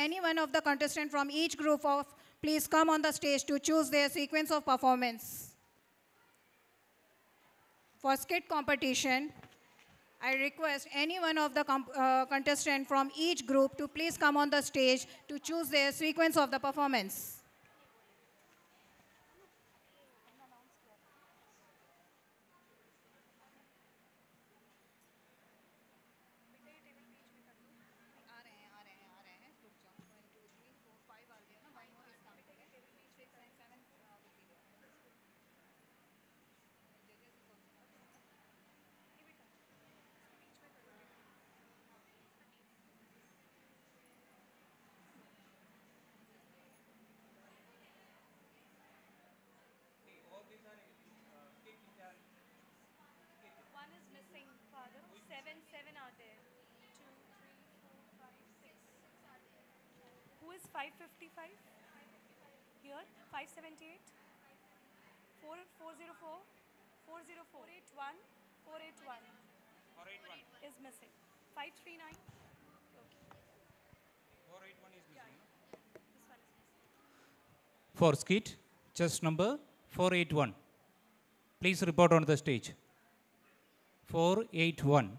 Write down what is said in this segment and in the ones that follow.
any one of the contestants from each group of please come on the stage to choose their sequence of performance. For skit competition, I request any one of the contestants from each group to please come on the stage to choose their sequence of the performance. One is missing, Father. Seven are there. Two, three, four, five, six. Who is 555? Here, 578. 404. 404. 481. 481 is missing. 539. Okay. 481 is missing. This one is missing. For skit, chest number 481. Please report on the stage. 481.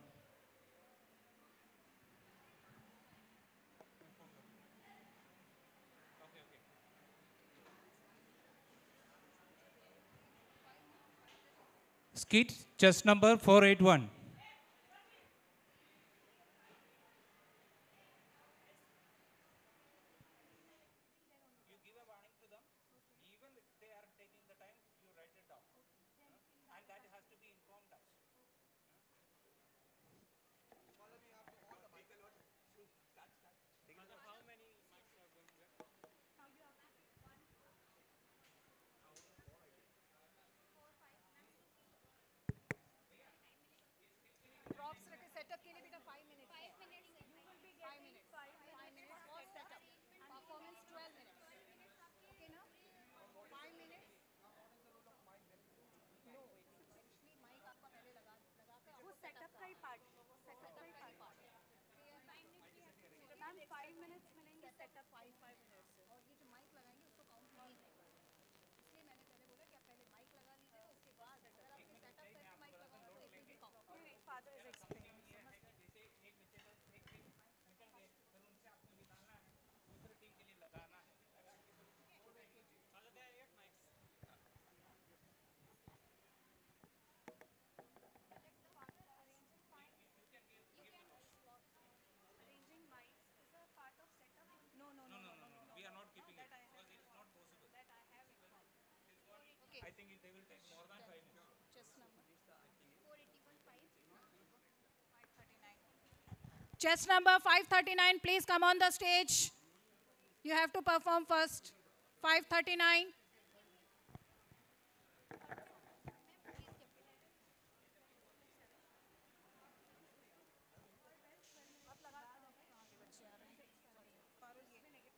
Skit, chest number 481. You give a warning to them. Even if they are taking the time, you write it down. And that has to be informed us. Props setup के लिए बेटा 5 minutes. 5 minutes. You will be getting 5 minutes for setup. Performance 12 minutes. Okay now? 5 minutes. No. Actually mic आपका पहले लगा कर वो setup का ही part है. सेटअप का ही पार्ट है. मैम 5 मिनट्स मिलेंगे सेटअप 5 मिनट्स. और ये जो माइक लगाएंगे उसको काउंट नहीं करेंगे. इसलिए मैंने पहले बोला कि आप पहले माइक लगा लीजिएगा उसके बाद अगर आपने सेटअप करके माइक लगाया तो एक भी काउंट. नहीं, father is explaining. Arranging mics is a part of setup. No. We are not keeping it because it is not possible. That I have informed. Okay. I think they will take more than 5 minutes. Chest number 539. Chest number 539, please come on the stage. You have to perform first. 539.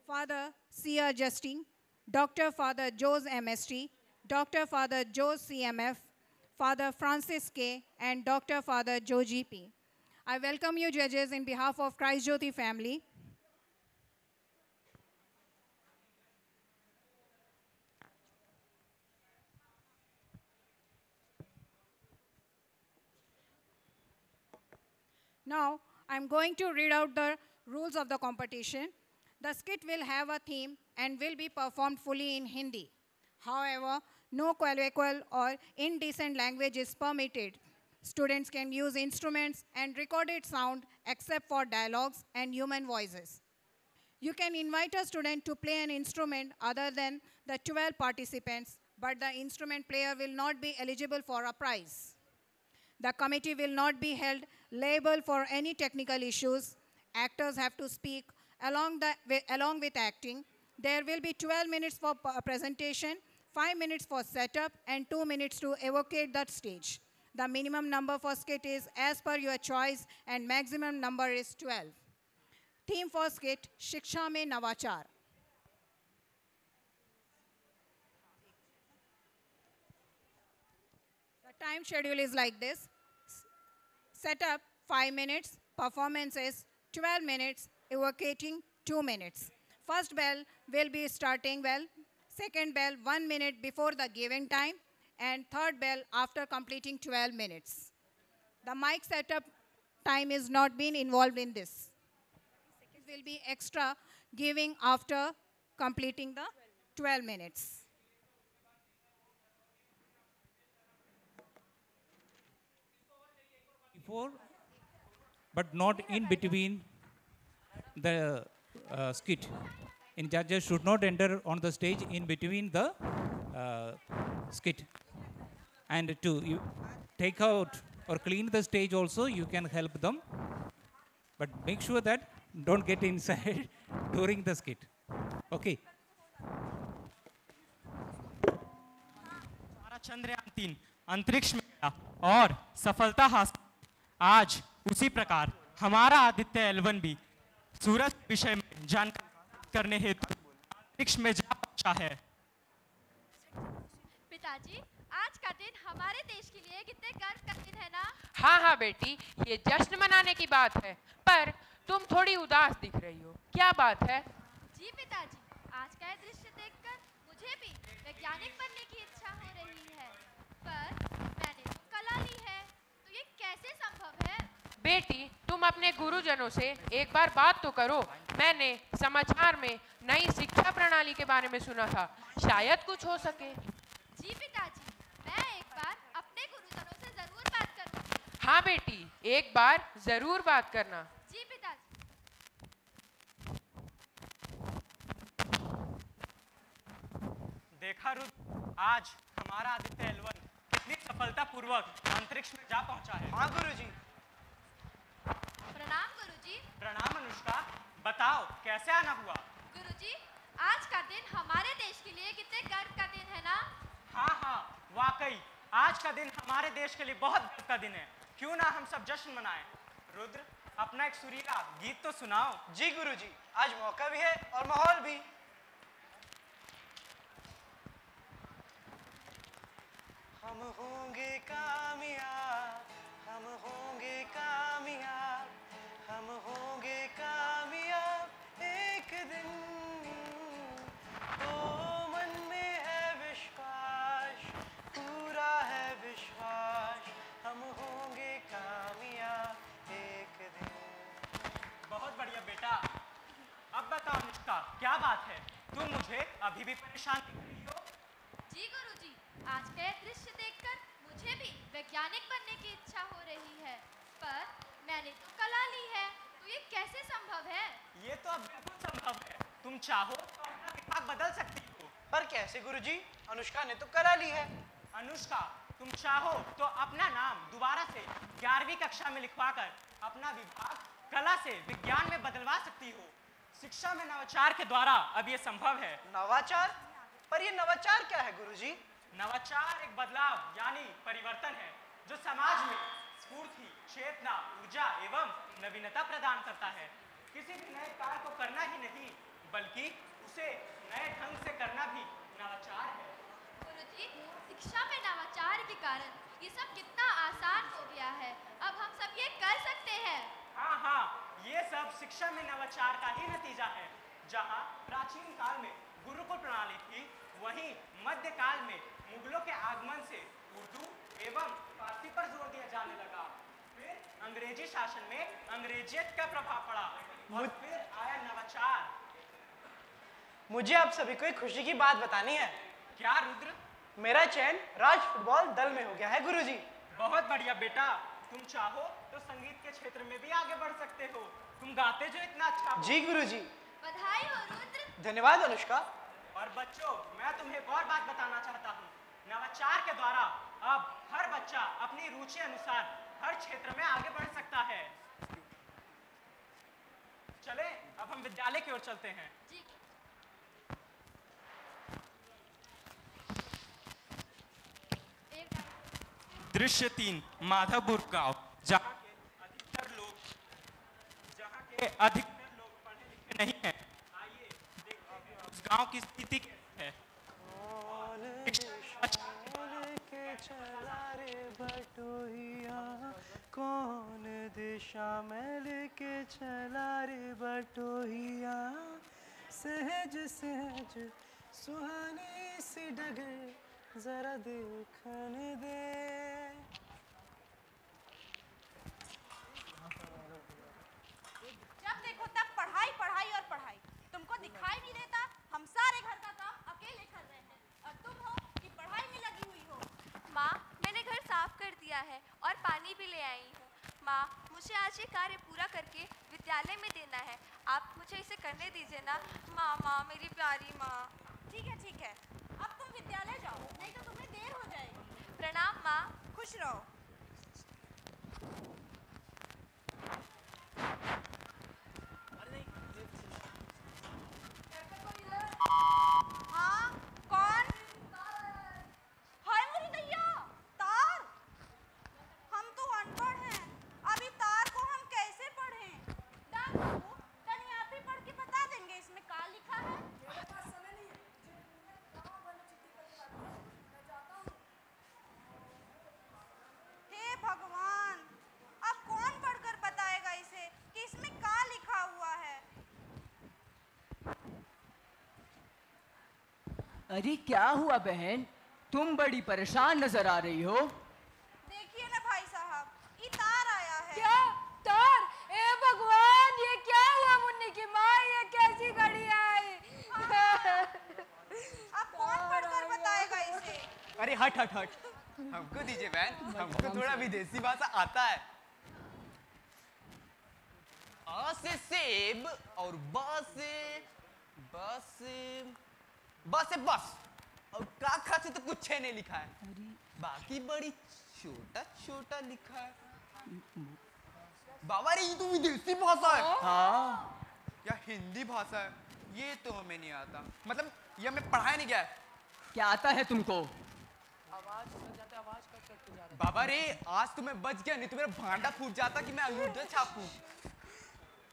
Father C.R. Justin, Dr. Father Jose MST, Dr. Father Jose CMF, Father Francis K, and Dr. Father Joe GP. I welcome you judges in behalf of Christ Jyoti family. Now, I'm going to read out the rules of the competition. The skit will have a theme and will be performed fully in Hindi. However, no colloquial or indecent language is permitted. Students can use instruments and recorded sound except for dialogues and human voices. You can invite a student to play an instrument other than the 12 participants, but the instrument player will not be eligible for a prize. The committee will not be held liable for any technical issues. Actors have to speak along with acting. There will be 12 minutes for presentation, 5 minutes for setup, and 2 minutes to evocate that stage. The minimum number for skit is as per your choice, and maximum number is 12. Theme for skit, Shiksha Mein Navachar. The time schedule is like this. Setup, 5 minutes. Performance is 12 minutes. Evocating, 2 minutes. First bell will be starting well, second bell 1 minute before the given time, and third bell after completing 12 minutes. The mic setup time is not being involved in this. It will be extra giving after completing the 12 minutes. Before, but not in between the skit. In judges should not enter on the stage in between the skit. And to take out or clean the stage also, you can help them. But make sure that don't get inside during the skit. Okay. हमारा चंद्रयान 3 अंतरिक्ष में गया और सफलता हासिल। आज उसी प्रकार हमारा आदित्य L1 भी सूरज के विषय में जानकारी करने हेतु अंतरिक्ष में जा पहुंचा है। पिताजी, आज का दिन हमारे देश के लिए कितने गर्व का दिन है ना? हाँ हाँ बेटी, ये जश्न मनाने की बात है, पर तुम थोड़ी उदास दिख रही हो, क्या बात है? जी पिताजी, आज का ये दृश्य देखकर मुझे भी वैज्ञानिक बनने की इच्छा हो रही है, पर मैंने तो कला ली है, तो ये कैसे संभव है? बेटी, तुम अपने गुरुजनों से एक बार बात तो करो। मैंने समाचार में नई शिक्षा प्रणाली के बारे में सुना था, शायद कुछ हो सके। जी पिताजी, मैं एक बार अपने गुरुजनों से जरूर बात करूंगी। हाँ बेटी, एक बार जरूर बात करना। जी पिताजी। देखा रुद्र, आज हमारा आदित्य L1 कितनी सफलतापूर्वक अंतरिक्ष में जा पहुंचा है। हाँ गुरुजी। प्रणाम गुरुजी। प्रणाम अनुष्का, बताओ कैसे आना हुआ? गुरुजी, आज का दिन हमारे देश के लिए कितने गर्व का दिन है ना? हाँ हाँ, वाकई आज का दिन हमारे देश के लिए बहुत गर्व का दिन है। क्यों ना हम सब जश्न मनाएं। रुद्र, अपना एक सुरीला गीत तो सुनाओ। जी गुरुजी, आज मौका भी है और माहौल भी। हम होंगे कामयाब, हम होंगे कामयाब, हम होंगे कामयाब एक दिन। ओ मन में है विश्वास, पूरा है विश्वास, हम होंगे कामयाब एक दिन। बहुत बढ़िया बेटा। अब बताओ अनुष्का, क्या बात है? तुम मुझे अभी भी परेशान दिख रही हो। जी गुरुजी, आज का यह दृश्य देखकर मुझे भी वैज्ञानिक बनने की इच्छा हो रही है, पर मैंने तो कला ली है, तो ये कैसे संभव है? ये तो अब बिल्कुल संभव है। तुम चाहो तो अपना विभाग बदल सकती हो। पर कैसे गुरुजी? अनुष्का ने तो कला ली है। अनुष्का, तुम चाहो तो अपना नाम दोबारा से 11वीं कक्षा में लिखवाकर अपना विभाग कला से विज्ञान में बदलवा सकती हो। शिक्षा में नवाचार के द्वारा अब ये संभव है। नवाचार? पर ये नवाचार क्या है गुरुजी? नवाचार एक बदलाव यानी परिवर्तन है जो समाज में स्फूर्ति, चेतना, ऊर्जा एवं नवीनता प्रदान करता है। किसी भी नए कार्य को करना ही नहीं, बल्कि उसे नए ढंग से करना भी नवाचार है। गुरुजी, शिक्षा में नवाचार के कारण ये सब कितना आसान हो गया है। अब हम सब ये कर सकते हैं। हाँ हाँ, ये सब शिक्षा में नवाचार का ही नतीजा है। जहाँ प्राचीन काल में गुरुकुल प्रणाली थी, वहीं मध्य काल में मुगलों के आगमन से उर्दू एवं फारसी पर जोर दिया जाने लगा। फिर अंग्रेजी शासन में अंग्रेजियत का प्रभाव पड़ा और फिर आया नवाचार। मुझे आप सभी को एक खुशी की बात बतानी है। क्या रुद्र? मेरा चयन राज फुटबॉल दल में हो गया है गुरुजी। बहुत बढ़िया बेटा। तुम चाहो तो संगीत के क्षेत्र में भी आगे बढ़ सकते हो। तुम गाते जो इतना अच्छा हो। जी गुरुजी। बधाई हो रुद्र। धन्यवाद अनुष्का। और बच्चों, मैं तुम्हें एक और बात बताना चाहता हूँ। नवाचार के द्वारा अब हर बच्चा अपनी रुचि अनुसार हर क्षेत्र में आगे बढ़ सकता है। चले, अब हम विद्यालय की ओर चलते हैं। जी। दृश्य 3, माधवपुर गांव, जहाँ के अधिकतर लोग पढ़े लिखे नहीं हैं। आइए देखते हैं उस गांव की स्थिति कैसी है। कौन दिशा में लेके चला रे बटोहिया, सहज सहज सुहानी सी डगर जरा देखने दे। जब देखो तब पढ़ाई पढ़ाई और पढ़ाई। तुमको दिखाई नहीं देता हम सारे घर का काम अकेले कर रहे हैं और तुम हो कि पढ़ाई में लगी हुई हो। माँ, मैंने घर साफ कर दिया है और पानी भी ले आई हूँ। माँ, मुझे आज ये कार्य पूरा करके विद्यालय में देना है। आप मुझे इसे करने दीजिए ना। माँ, माँ, मेरी प्यारी माँ। ठीक है, अब तुम विद्यालय जाओ, नहीं तो तुम्हें देर हो जाएगी। प्रणाम माँ। खुश रहो। हाँ, कौन? हाय मेरी दैया, तार। हम तो अनपढ़ हैं, अभी तार को हम कैसे पढ़ें? डाक बाबू, तनी आप ही पढ़ के बता देंगे इसमें क्या लिखा है? मेरे पास समय नहीं है। हे भगवान, अब कौन पढ़कर बताएगा इसे कि इसमें क्या लिखा हुआ है? अरे क्या हुआ बहन, तुम बड़ी परेशान नजर आ रही हो। देखिए ना भाई साहब, ये तार आया है। क्या तार? ए भगवान, ये क्या हुआ मुन्नी की माँ? ये कैसी घड़ी आई? अब कौन पढ़कर बताएगा इसे? अरे हट हट हट, हमको दीजिए बहन, हमको थोड़ा विदेशी भाषा आता है। आ से सेब और ब से बस और का खा से तो कुछ नहीं लिखा है, बाकी बड़ी छोटा छोटा लिखा है। बाबा रे, ये तो विदेशी भाषा है। हाँ, या हिंदी भाषा है, ये तो हमें नहीं आता। मतलब ये हमें पढ़ाया नहीं गया है। क्या आता है तुमको? बाबा रे, आज तो मैं बच गया, नहीं तो मेरा भांडा फूट जाता कि मैं अंगूठा छापूं।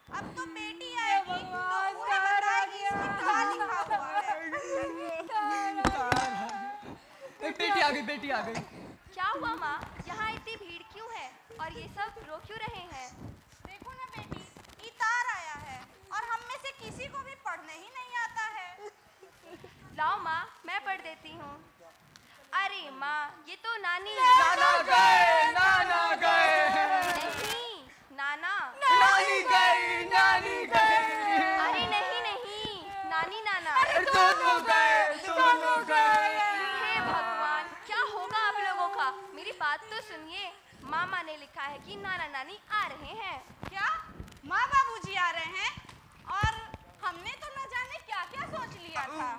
अब तो बेटी आएगी तो उन्हें बताएगी इसमें क्या लिखा हुआ है। बेटी आ गई, बेटी आ गई। क्या हुआ माँ? यहाँ इतनी भीड़ क्यों है और ये सब रो क्यों रहे हैं? देखो ना बेटी, ये तार आया है और हम में से किसी को भी पढ़ने ही नहीं आता है। लाओ माँ, मैं पढ़ देती हूँ। अरे माँ, ये तो नानी। नाना गए, नाना गए। नहीं, नाना। नानी गई, नानी गई। अरे नहीं, नानी नाना। दोनों गए, दोनों गए। हे भगवान, क्या होगा आप लोगों का? मेरी बात तो सुनिए। मामा ने लिखा है कि नाना नानी आ रहे हैं। क्या माँ बाबूजी आ रहे हैं? और हमने तो न जाने क्या क्या सोच लिया था।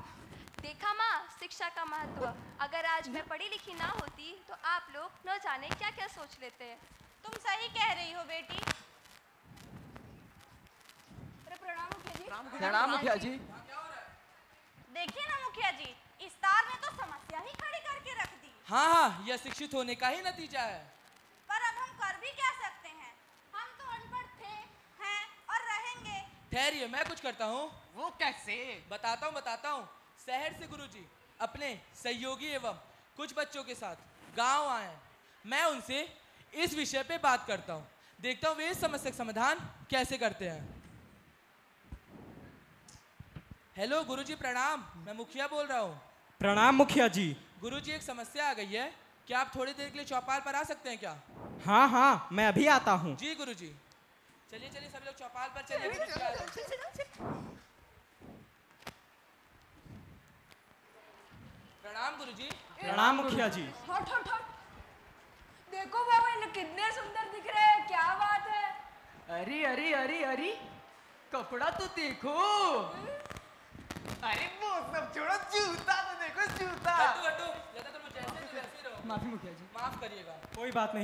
देखा माँ, शिक्षा का महत्व। अगर आज मैं पढ़ी लिखी ना होती तो आप लोग न जाने क्या क्या सोच लेते। तुम सही कह रही हो बेटी। प्रणाम मुखिया जी। प्रणाम मुखिया जी। देखिए ना मुखिया जी, इस तार ने तो समस्या ही खड़ी करके रख दी। हाँ, यह शिक्षित होने का ही नतीजा है। पर अब हम कर भी क्या सकते हैं? हम तो अनपढ़ थे, हैं और रहेंगे। ठहरिए, मैं कुछ करता हूँ। वो कैसे? बताता हूँ। शहर से गुरुजी अपने सहयोगी एवं कुछ बच्चों के साथ गांव आए हैं। मैं उनसे इस विषय पे बात करता हूँ, देखता हूँ वे इस समस्या का समाधान कैसे करते हैं। हेलो गुरुजी, प्रणाम। मैं मुखिया बोल रहा हूँ। प्रणाम मुखिया जी। गुरुजी, एक समस्या आ गई है, क्या आप थोड़ी देर के लिए चौपाल पर आ सकते हैं क्या? हाँ, मैं अभी आता हूँ। जी गुरुजी। चलिए सब लोग चौपाल पर चलिए। प्रणाम गुरुजी। प्रणाम मुखिया जी। हट हट हट, देखो बाबू, ये कितने सुंदर दिख रहे हैं। क्या बात है? अरे अरे अरे अरे, कपड़ा तो देखो। अरे वो सब छोड़ो, जूता तो देखो, जूता। हटो, ज्यादा तुम जैसे तो वैसे रहो। माफी मुखिया जी। माफ करिएगा। कोई बात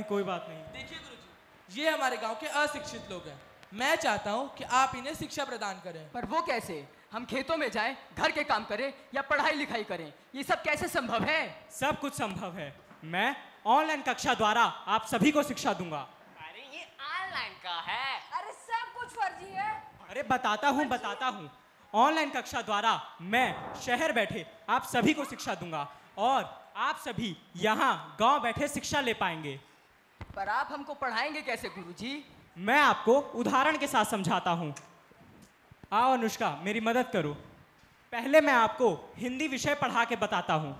नहीं। देखिए गुरुजी, ये हमारे गांव के अशिक्षित लोग हैं। मैं चाहता हूँ कि आप इन्हें शिक्षा प्रदान करें। पर वो कैसे? हम खेतों में जाएं, घर के काम करें या पढ़ाई लिखाई करें, ये सब कैसे संभव है? सब कुछ संभव है। मैं ऑनलाइन कक्षा द्वारा आप सभी को शिक्षा दूंगा। अरे ये ऑनलाइन का है। अरे सब कुछ फर्जी है। अरे बताता हूँ। ऑनलाइन कक्षा द्वारा मैं शहर बैठे आप सभी को शिक्षा दूंगा और आप सभी यहाँ गांव बैठे शिक्षा ले पाएंगे। पर आप हमको पढ़ाएंगे कैसे गुरुजी? मैं आपको उदाहरण के साथ समझाता हूँ। आओ अनुष्का, मेरी मदद करो। पहले मैं आपको हिंदी विषय पढ़ा के बताता हूँ।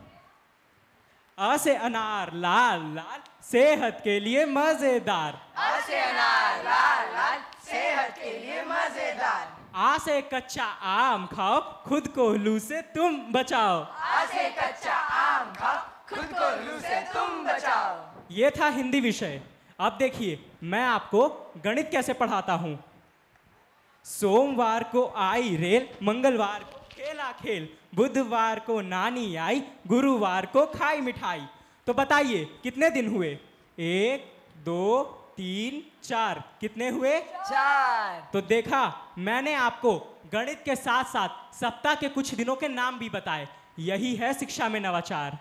अ से अनार लाल लाल, सेहत के लिए मजेदार। अ से अनार लाल लाल, सेहत के लिए मजेदार। आ से कच्चा आम खाओ, खुद को लू से तुम बचाओ। आ से कच्चा आम खाओ, खुद को लू से तुम बचाओ। ये था हिंदी विषय। अब देखिए मैं आपको गणित कैसे पढ़ाता हूँ। सोमवार को आई रेल, मंगलवार को खेला खेल, बुधवार को नानी आई, गुरुवार को खाई मिठाई। तो बताइए कितने दिन हुए? 1 2 3 4। कितने हुए? 4। तो देखा, मैंने आपको गणित के साथ साथ सप्ताह के कुछ दिनों के नाम भी बताए। यही है शिक्षा में नवाचार।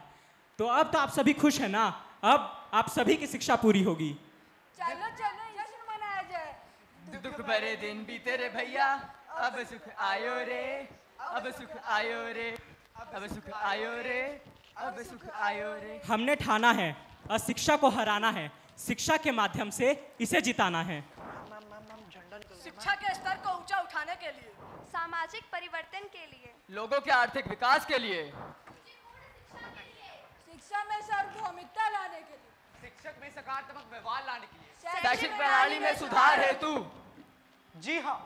तो अब तो आप सभी खुश हैं ना? अब आप सभी की शिक्षा पूरी होगी। चलो चलो जश्न मनाया जाए। दुख भरे दिन बीते रे भैया, अब सुख आयो रे, अब सुख आयो रे, अब सुख आयो रे, अब सुख आयो रे। हमने ठाना है अशिक्षा को हराना है, शिक्षा के माध्यम से इसे जिताना है। शिक्षा के स्तर को ऊंचा उठाने के लिए, सामाजिक परिवर्तन के लिए, लोगों के आर्थिक विकास के लिए, शिक्षा में सार्वभौमिकता लाने के लिए, शिक्षक में सकारात्मक व्यवहार लाने के लिए, शैक्षिक प्रणाली में सुधार हेतु। जी हाँ,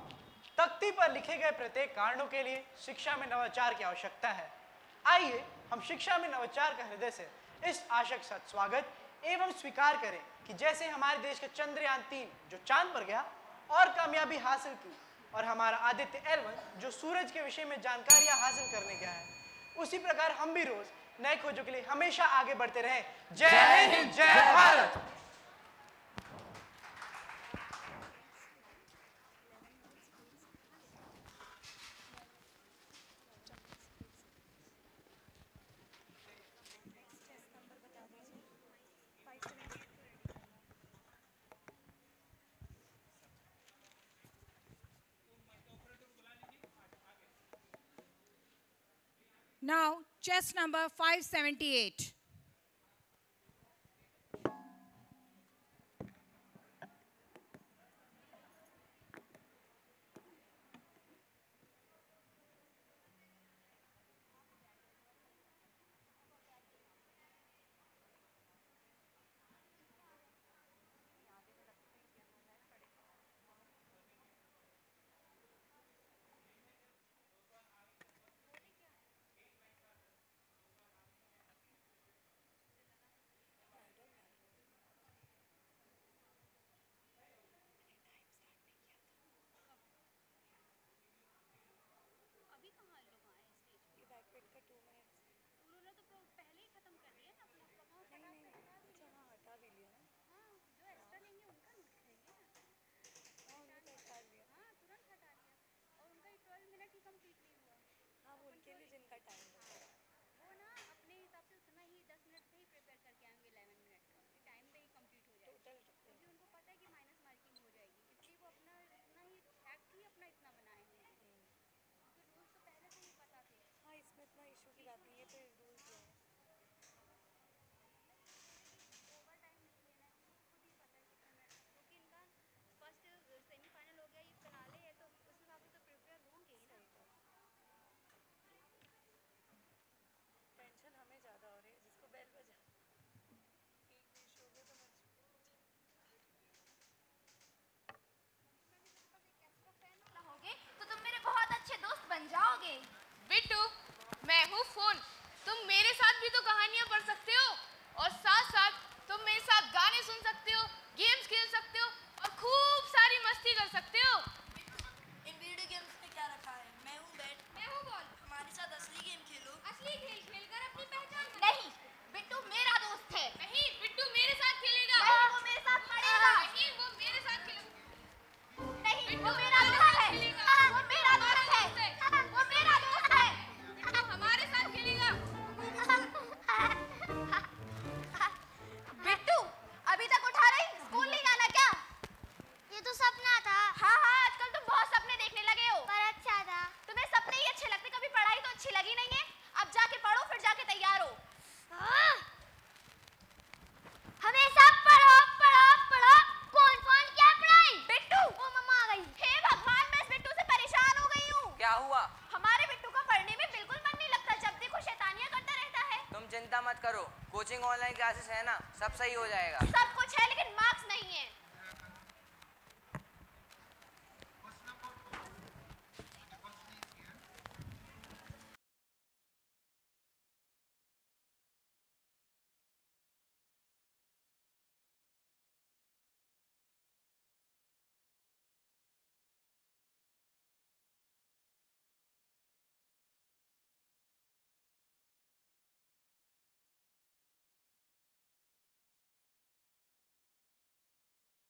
तख्ती पर लिखे गए प्रत्येक कारणों के लिए शिक्षा में नवाचार की आवश्यकता है। आइए हम शिक्षा में नवाचार का हृदय से इस आशा के साथ स्वागत एवं स्वीकार करें कि जैसे हमारे देश का चंद्रयान 3 जो चांद पर गया और कामयाबी हासिल की, और हमारा आदित्य L1 जो सूरज के विषय में जानकारियां हासिल करने गया है, उसी प्रकार हम भी रोज नए खोजों के लिए हमेशा आगे बढ़ते रहें। जय हिंद, जय Bharat. Now, chess number 578. Bittu, मैं हूँ फोन। तुम मेरे साथ भी तो कहानियाँ पढ़ सकते हो और साथ साथ तुम मेरे साथ गाने सुन सकते हो, गेम्स खेल सकते हो और खूब सारी मस्ती कर सकते हो। इन वीडियो गेम्स में क्या रखा है? मैं हूँ बैट, मैं हूँ बॉल। हमारे साथ असली गेम खेलो। असली खेल खेलकर अपनी पहचान बनाओ। नहीं, बिट्टू मेरा दोस्त है। नहीं, बिट्टू मेरे साथ खेलेगा। नहीं, वो मेरे साथ पढ़ेगा। नहीं, वो मेरे साथ खेलेगा। नहीं, वो मेरा दोस्त है। वो मेरा दोस्त है। वो मेरा दोस्त है। बिट्टू हमारे साथ खेलेगा। बिट्टू, अभी तक उठा रही? स्कूल नहीं जाना क्या? ये तो सपना था। हाँ हाँ, आजकल तुम बहुत सपने देखने लगे हो। पर अच्छा था। तुम्हें सपने ही अच्छे लगते, कभी पढ़ाई तो अच्छी लगी नहीं है। अब जाके पढ़ो, फिर मत करो, कोचिंग ऑनलाइन क्लासेस है ना, सब सही हो जाएगा। सब कुछ है लेकिन मार्क्स नहीं है।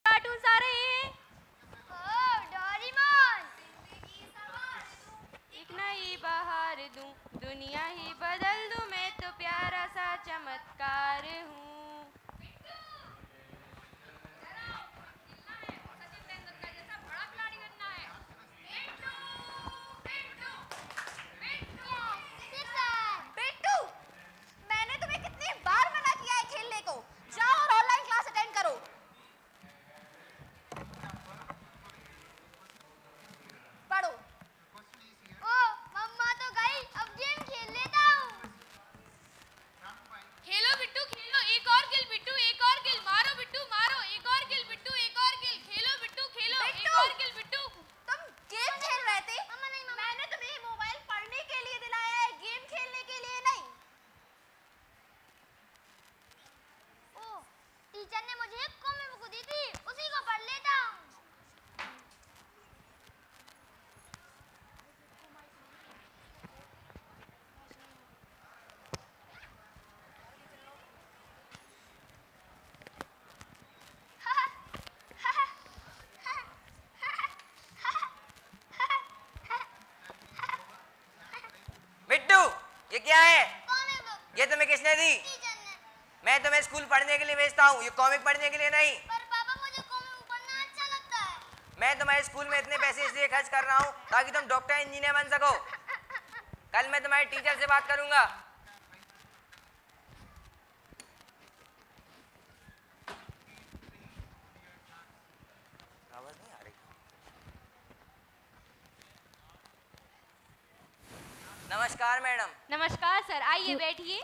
कार्टून्स आ रहे हैं। एक नई बहार दूं, दुनिया ही बदल दूं, मैं तो प्यारा सा चमत्कार हूँ। बिट्टू, मैंने तुम्हें कितनी बार मना किया है खेलने को। जाओ और ऑनलाइन क्लास अटेंड करो। पढ़ो। ओ मम्मा तो गई, अब गेम खेल लेता हूँ। खेलो बिट्टू खेलो, एक और किल बिट्टू, एक और किल, मारो बिट्टू मारो, एक और किल बिट्टू, एक और किल, खेलो बिट्टू खेलो, एक और किल बिट्टू। तुम गेम खेल रहे थे? मैंने तुम्हें मोबाइल पढ़ने के लिए दिलाया है, गेम खेलने के लिए नहीं। ओ टीचर ने मुझे एक कॉमिक बुक दी थी, उसी को पढ़ लेता हूँ। बिट्टू, ये क्या है? ये तुम्हें किसने दी? मैं तुम्हें स्कूल पढ़ने के लिए भेजता हूँ, ये कॉमिक पढ़ने के लिए नहीं। पर पापा मुझे कॉमिक पढ़ना अच्छा लगता है। मैं तुम्हारे स्कूल में इतने पैसे इसलिए खर्च कर रहा हूँ ताकि तुम डॉक्टर इंजीनियर बन सको। कल मैं तुम्हारे टीचर से बात करूंगा। आवाज नहीं आ रही। नमस्कार मैडम। नमस्कार सर, आइए बैठिए।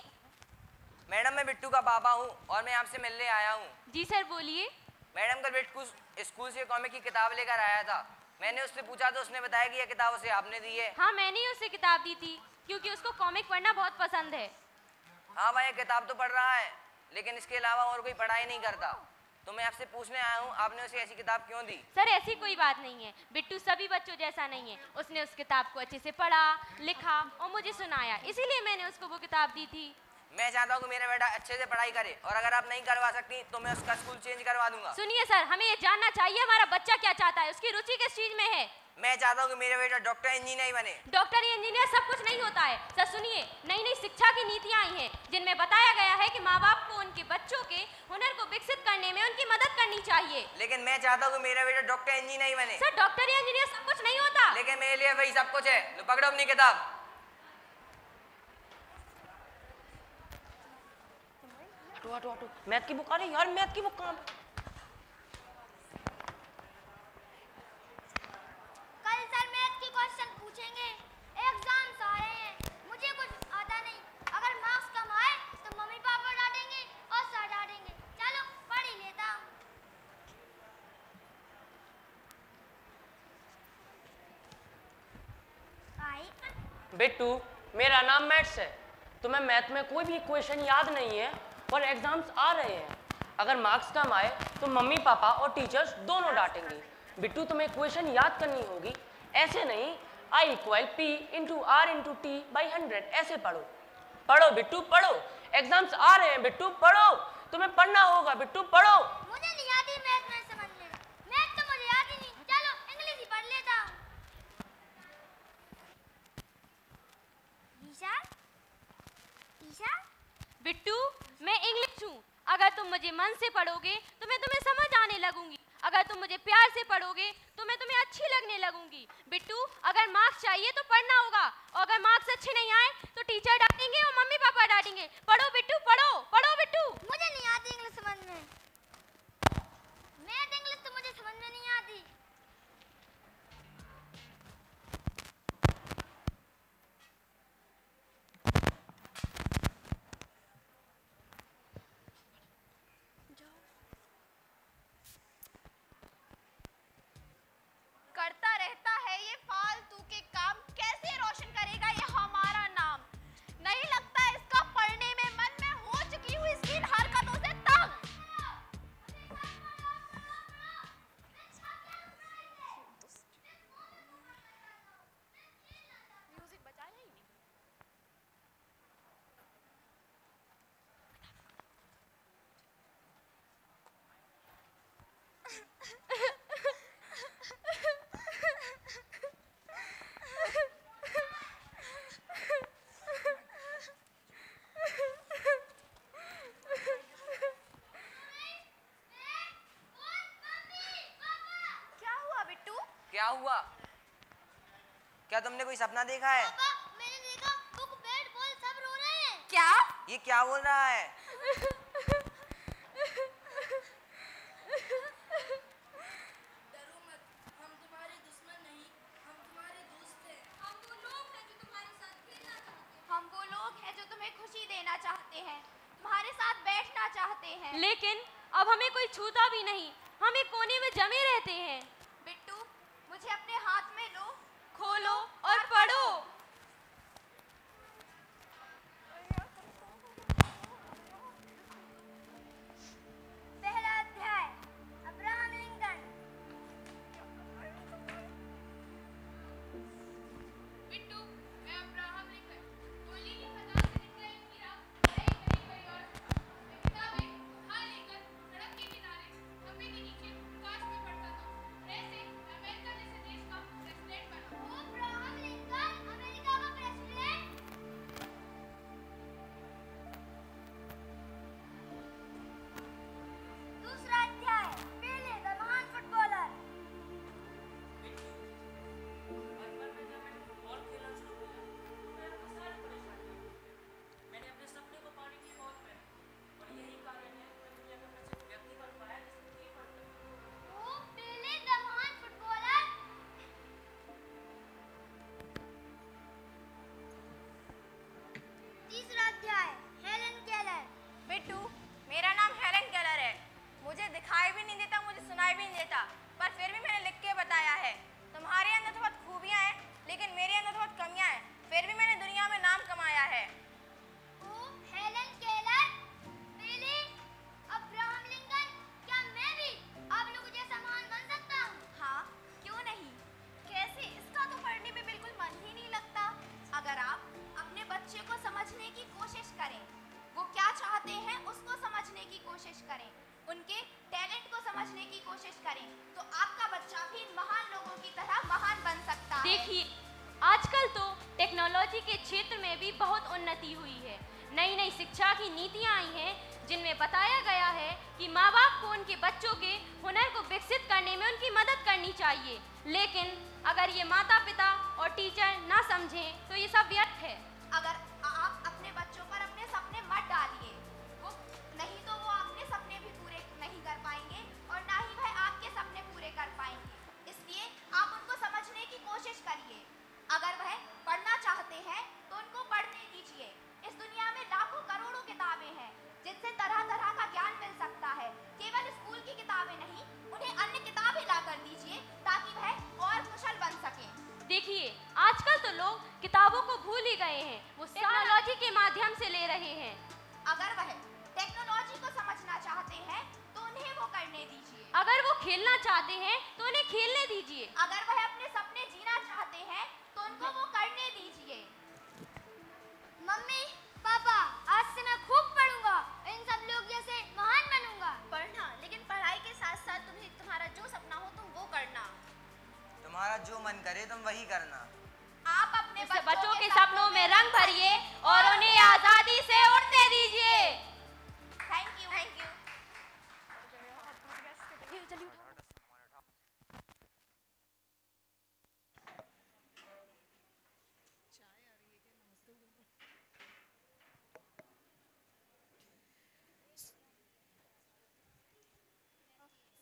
मैडम, मैं बिट्टू का पापा हूँ और मैं आपसे मिलने आया हूँ। जी सर बोलिए। मैडम, कल बिट्टू स्कूल से कॉमिक की किताब लेकर आया था। मैंने उससे पूछा तो उसने बताया कि यह किताब उसे आपने दी है। हाँ, मैंने ही उसे किताब दी थी क्योंकि उसको कॉमिक पढ़ना बहुत पसंद है। हाँ भाई, किताब तो पढ़ रहा है लेकिन इसके अलावा और कोई पढ़ाई नहीं करता। तो मैं आपसे पूछने आया हूँ, आपने उसे ऐसी किताब क्यों दी? सर ऐसी कोई बात नहीं है, बिट्टू सभी बच्चों जैसा नहीं है। उसने उस किताब को अच्छे से पढ़ा, लिखा और मुझे सुनाया, इसीलिए मैंने उसको वो किताब दी थी। मैं चाहता हूँ कि मेरा बेटा अच्छे से पढ़ाई करे और अगर आप नहीं करवा सकती तो मैं उसका स्कूल चेंज करवा दूंगा। सुनिए सर, हमें ये जानना चाहिए हमारा बच्चा क्या चाहता है, उसकी रुचि किस चीज में है। मैं चाहता हूँ कि मेरा बेटा डॉक्टर इंजीनियर बने। डॉक्टर या इंजीनियर सब कुछ नहीं होता है। सर सुनिए, नई नई शिक्षा की नीतियाँ आई हैं जिनमें बताया गया है कि माँ बाप को उनके बच्चों के हुनर को विकसित करने में उनकी मदद करनी चाहिए। लेकिन मैं चाहता हूँ कि मेरा बेटा डॉक्टर इंजीनियर बने। सर डॉक्टर या इंजीनियर सब कुछ नहीं होता। लेकिन मेरे लिए वही सब कुछ है। लो पकड़ो अपनी किताब। हटो हटो हटो, मैथ की बुक आ रही यार, मैथ की बुक कहाँ? कल सर मैथ के क्वेश्चन पूछेंगे, एग्जाम्स आ रहे हैं, मुझे कुछ आता नहीं। अगर मार्क्स कम आए तो मम्मी पापा डांटेंगे और सर डांटेंगे। चलो पढ़ ही लेता हूँ। बिट्टू, मेरा नाम मैथ्स है। तुम्हें मैथ में कोई भी इक्वेशन याद नहीं है और एग्जाम्स आ रहे हैं। अगर मार्क्स कम आए तो मम्मी पापा और टीचर्स दोनों डांटेंगे। बिट्टू, तुम्हें इक्वेशन याद करनी होगी, ऐसे नहीं। I = P × R × T / 100 ऐसे पढ़ो। पढ़ो बिट्टू पढ़ो, एग्जाम्स आ रहे हैं। बिट्टू पढ़ो, तुम्हें पढ़ना होगा। बिट्टू पढ़ो। मुझे नहीं आती मैथ में समझने, मैथ तो मुझे आती नहीं। चलो इंग्लिश ही पढ़ लेता हूँ। ईशा, ईशा, बिट्टू, मैं इंग्लिश हूँ। अगर तुम मुझे मन से पढ़ोगे तो मैं तुम्हें समझ आने लगूंगी। अगर तुम मुझे प्यार से पढ़ोगे तो मैं तुम्हें अच्छी लगने लगूंगी। बिट्टू, अगर मार्क्स चाहिए तो पढ़ना होगा और अगर मार्क्स अच्छे नहीं आए तो टीचर डांटेंगे और मम्मी पापा डांटेंगे। पढ़ो बिट्टू पढ़ो, पढ़ो बिट्टू। मुझे नहीं आती इंग्लिश समझ में। मैथ इंग्लिश तो मुझे समझ में नहीं आती। क्या हुआ? क्या तुमने कोई सपना देखा है? पापा, मैंने देखा बुक, बैट, बॉल सब रो रहे हैं। क्या? ये क्या बोल रहा है? डरो मत, हम तुम्हारे दुश्मन नहीं, हम तुम्हारे दोस्त हैं। हम वो लोग हैं जो तुम्हारे साथ खेलना चाहते हैं। हम वो लोग हैं जो तुम्हें खुशी देना चाहते हैं, तुम्हारे साथ बैठना चाहते हैं। लेकिन अब हमें कोई छूता भी नहीं, हम एक कोने में जमे रहते हैं। बिट्टू, मुझे अपने हाथ में लो, खोलो और पढ़ो। पहला अध्याय, अब्राहम लिंकन। बिट्टू, मैं अब्राहम लिंकन, कोयले की खदान से निकला एक हीरा, एक गरीब परिवार से था। मैं किताबें उठा लेकर सड़क के किनारे खंभे के नीचे काश में पढ़ता था। ऐसे अमेरिका जैसे देश का प्रेसिडेंट बना। अब्राहम लिंकन अमेरिका का प्रेसिडेंट। दूसरा अध्याय, पेले द महान फुटबॉलर। बचपन में जब मैंने फुटबॉल खेलना शुरू किया तो मेरे को सारी परेशानी हुई। मैंने अपने सपने को पाने की बहुत मेहनत की और यही कारण है कि मैं दुनिया का प्रसिद्ध व्यक्ति बन पाया जिसने की पढ़ ओ पेले द महान फुटबॉलर। तीसरा अध्याय, हेलन केलर। बिट्टू, मेरा नाम हेलन केलर है। मुझे दिखाई भी नहीं देता, मुझे सुनाई भी नहीं देता, पर फिर भी मैंने लिख के बताया है। तुम्हारे अंदर तो बहुत खूबियां हैं, लेकिन मेरे अंदर तो बहुत कमियां हैं। फिर भी मैंने दुनिया में नाम कमाया है। ओ हेलन केलर, पेले, अब्राहम लिंकन, क्या मैं भी आप लोगों जैसा महान बन सकता हूँ? हाँ, क्यों नहीं? कैसे? इसका तो पढ़ने में बिल्कुल मन ही नहीं लगता। अगर आप अपने बच्चे को समझने की कोशिश करें, वो क्या चाहते हैं उसको समझने की कोशिश करें, उनके टैलेंट को समझने की कोशिश करें, तो आपका बच्चा भी महान लोगों की तरह महान बन सकता है। देखिए, आजकल तो टेक्नोलॉजी के क्षेत्र में भी बहुत उन्नति हुई है। नई नई शिक्षा की नीतियां आई हैं जिनमें बताया गया है कि माँ बाप को उनके बच्चों के हुनर को विकसित करने में उनकी मदद करनी चाहिए। लेकिन अगर ये माता पिता और टीचर ना समझें तो ये सब व्यर्थ है। अगर आप अपने बच्चों पर अपने सपने मत डालिए, वो नहीं तो वो अपने सपने भी पूरे नहीं कर पाएंगे और ना ही वह आपके सपने पूरे कर पाएंगे। इसलिए आप उनको समझने की कोशिश करिए। अगर वह पढ़ना चाहते हैं तो उनको पढ़ने दीजिए। इस दुनिया में लाखों करोड़ों किताबें हैं जिनसे तरह तरह का ज्ञान मिल सकता है। केवल स्कूल की किताबें नहीं, उन्हें अन्य किताबें ला कर दीजिए ताकि वह और कुशल बन सके। देखिए, आजकल तो लोग किताबों को भूल ही गए हैं, वो टेक्नोलॉजी के माध्यम से ले रहे हैं। अगर वह टेक्नोलॉजी को समझना चाहते हैं तो उन्हें वो करने दीजिए। अगर वो खेलना चाहते हैं तो उन्हें खेलने दीजिए। अगर वह अपने सपने जीना चाहते हैं तो उनको वो करने दीजिए। मम्मी, पापा, आज से मैं खूब पढ़ूंगा, इन सब लोग जैसे महान बनूंगा। पढ़ना, लेकिन पढ़ाई के साथ साथ तुम्हें तुम्हारा जो सपना हो तुम वो करना। तुम्हारा जो मन करे तुम वही करना। आप अपने बच्चों के सपनों में रंग भरिए और उन्हें आजादी से उड़ने दीजिए। Thank you, thank you.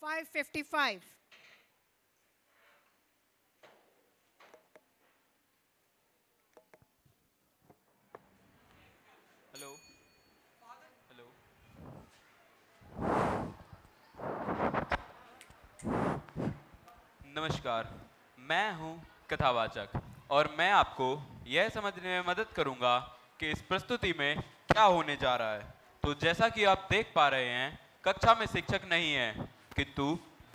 5:55. Hello hello नमस्कार, मैं हूं कथावाचक और मैं आपको यह समझने में मदद करूंगा कि इस प्रस्तुति में क्या होने जा रहा है। तो जैसा कि आप देख पा रहे हैं, कक्षा में शिक्षक नहीं है, किंतु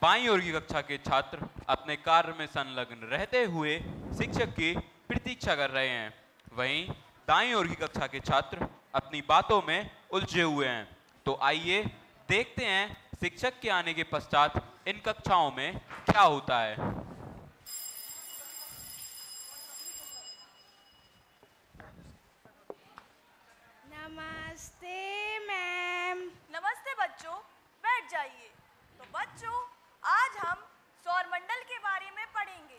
बाईं ओर की कक्षा के छात्र अपने कार्य में संलग्न रहते हुए शिक्षक की प्रतीक्षा कर रहे हैं। वहीं दाईं ओर की कक्षा के छात्र अपनी बातों में उलझे हुए हैं। तो आइए देखते हैं शिक्षक के आने के पश्चात इन कक्षाओं में क्या होता है। नमस्ते मैम। नमस्ते बच्चों, बैठ जाइए। तो बच्चों, आज हम सौरमंडल के बारे में पढ़ेंगे।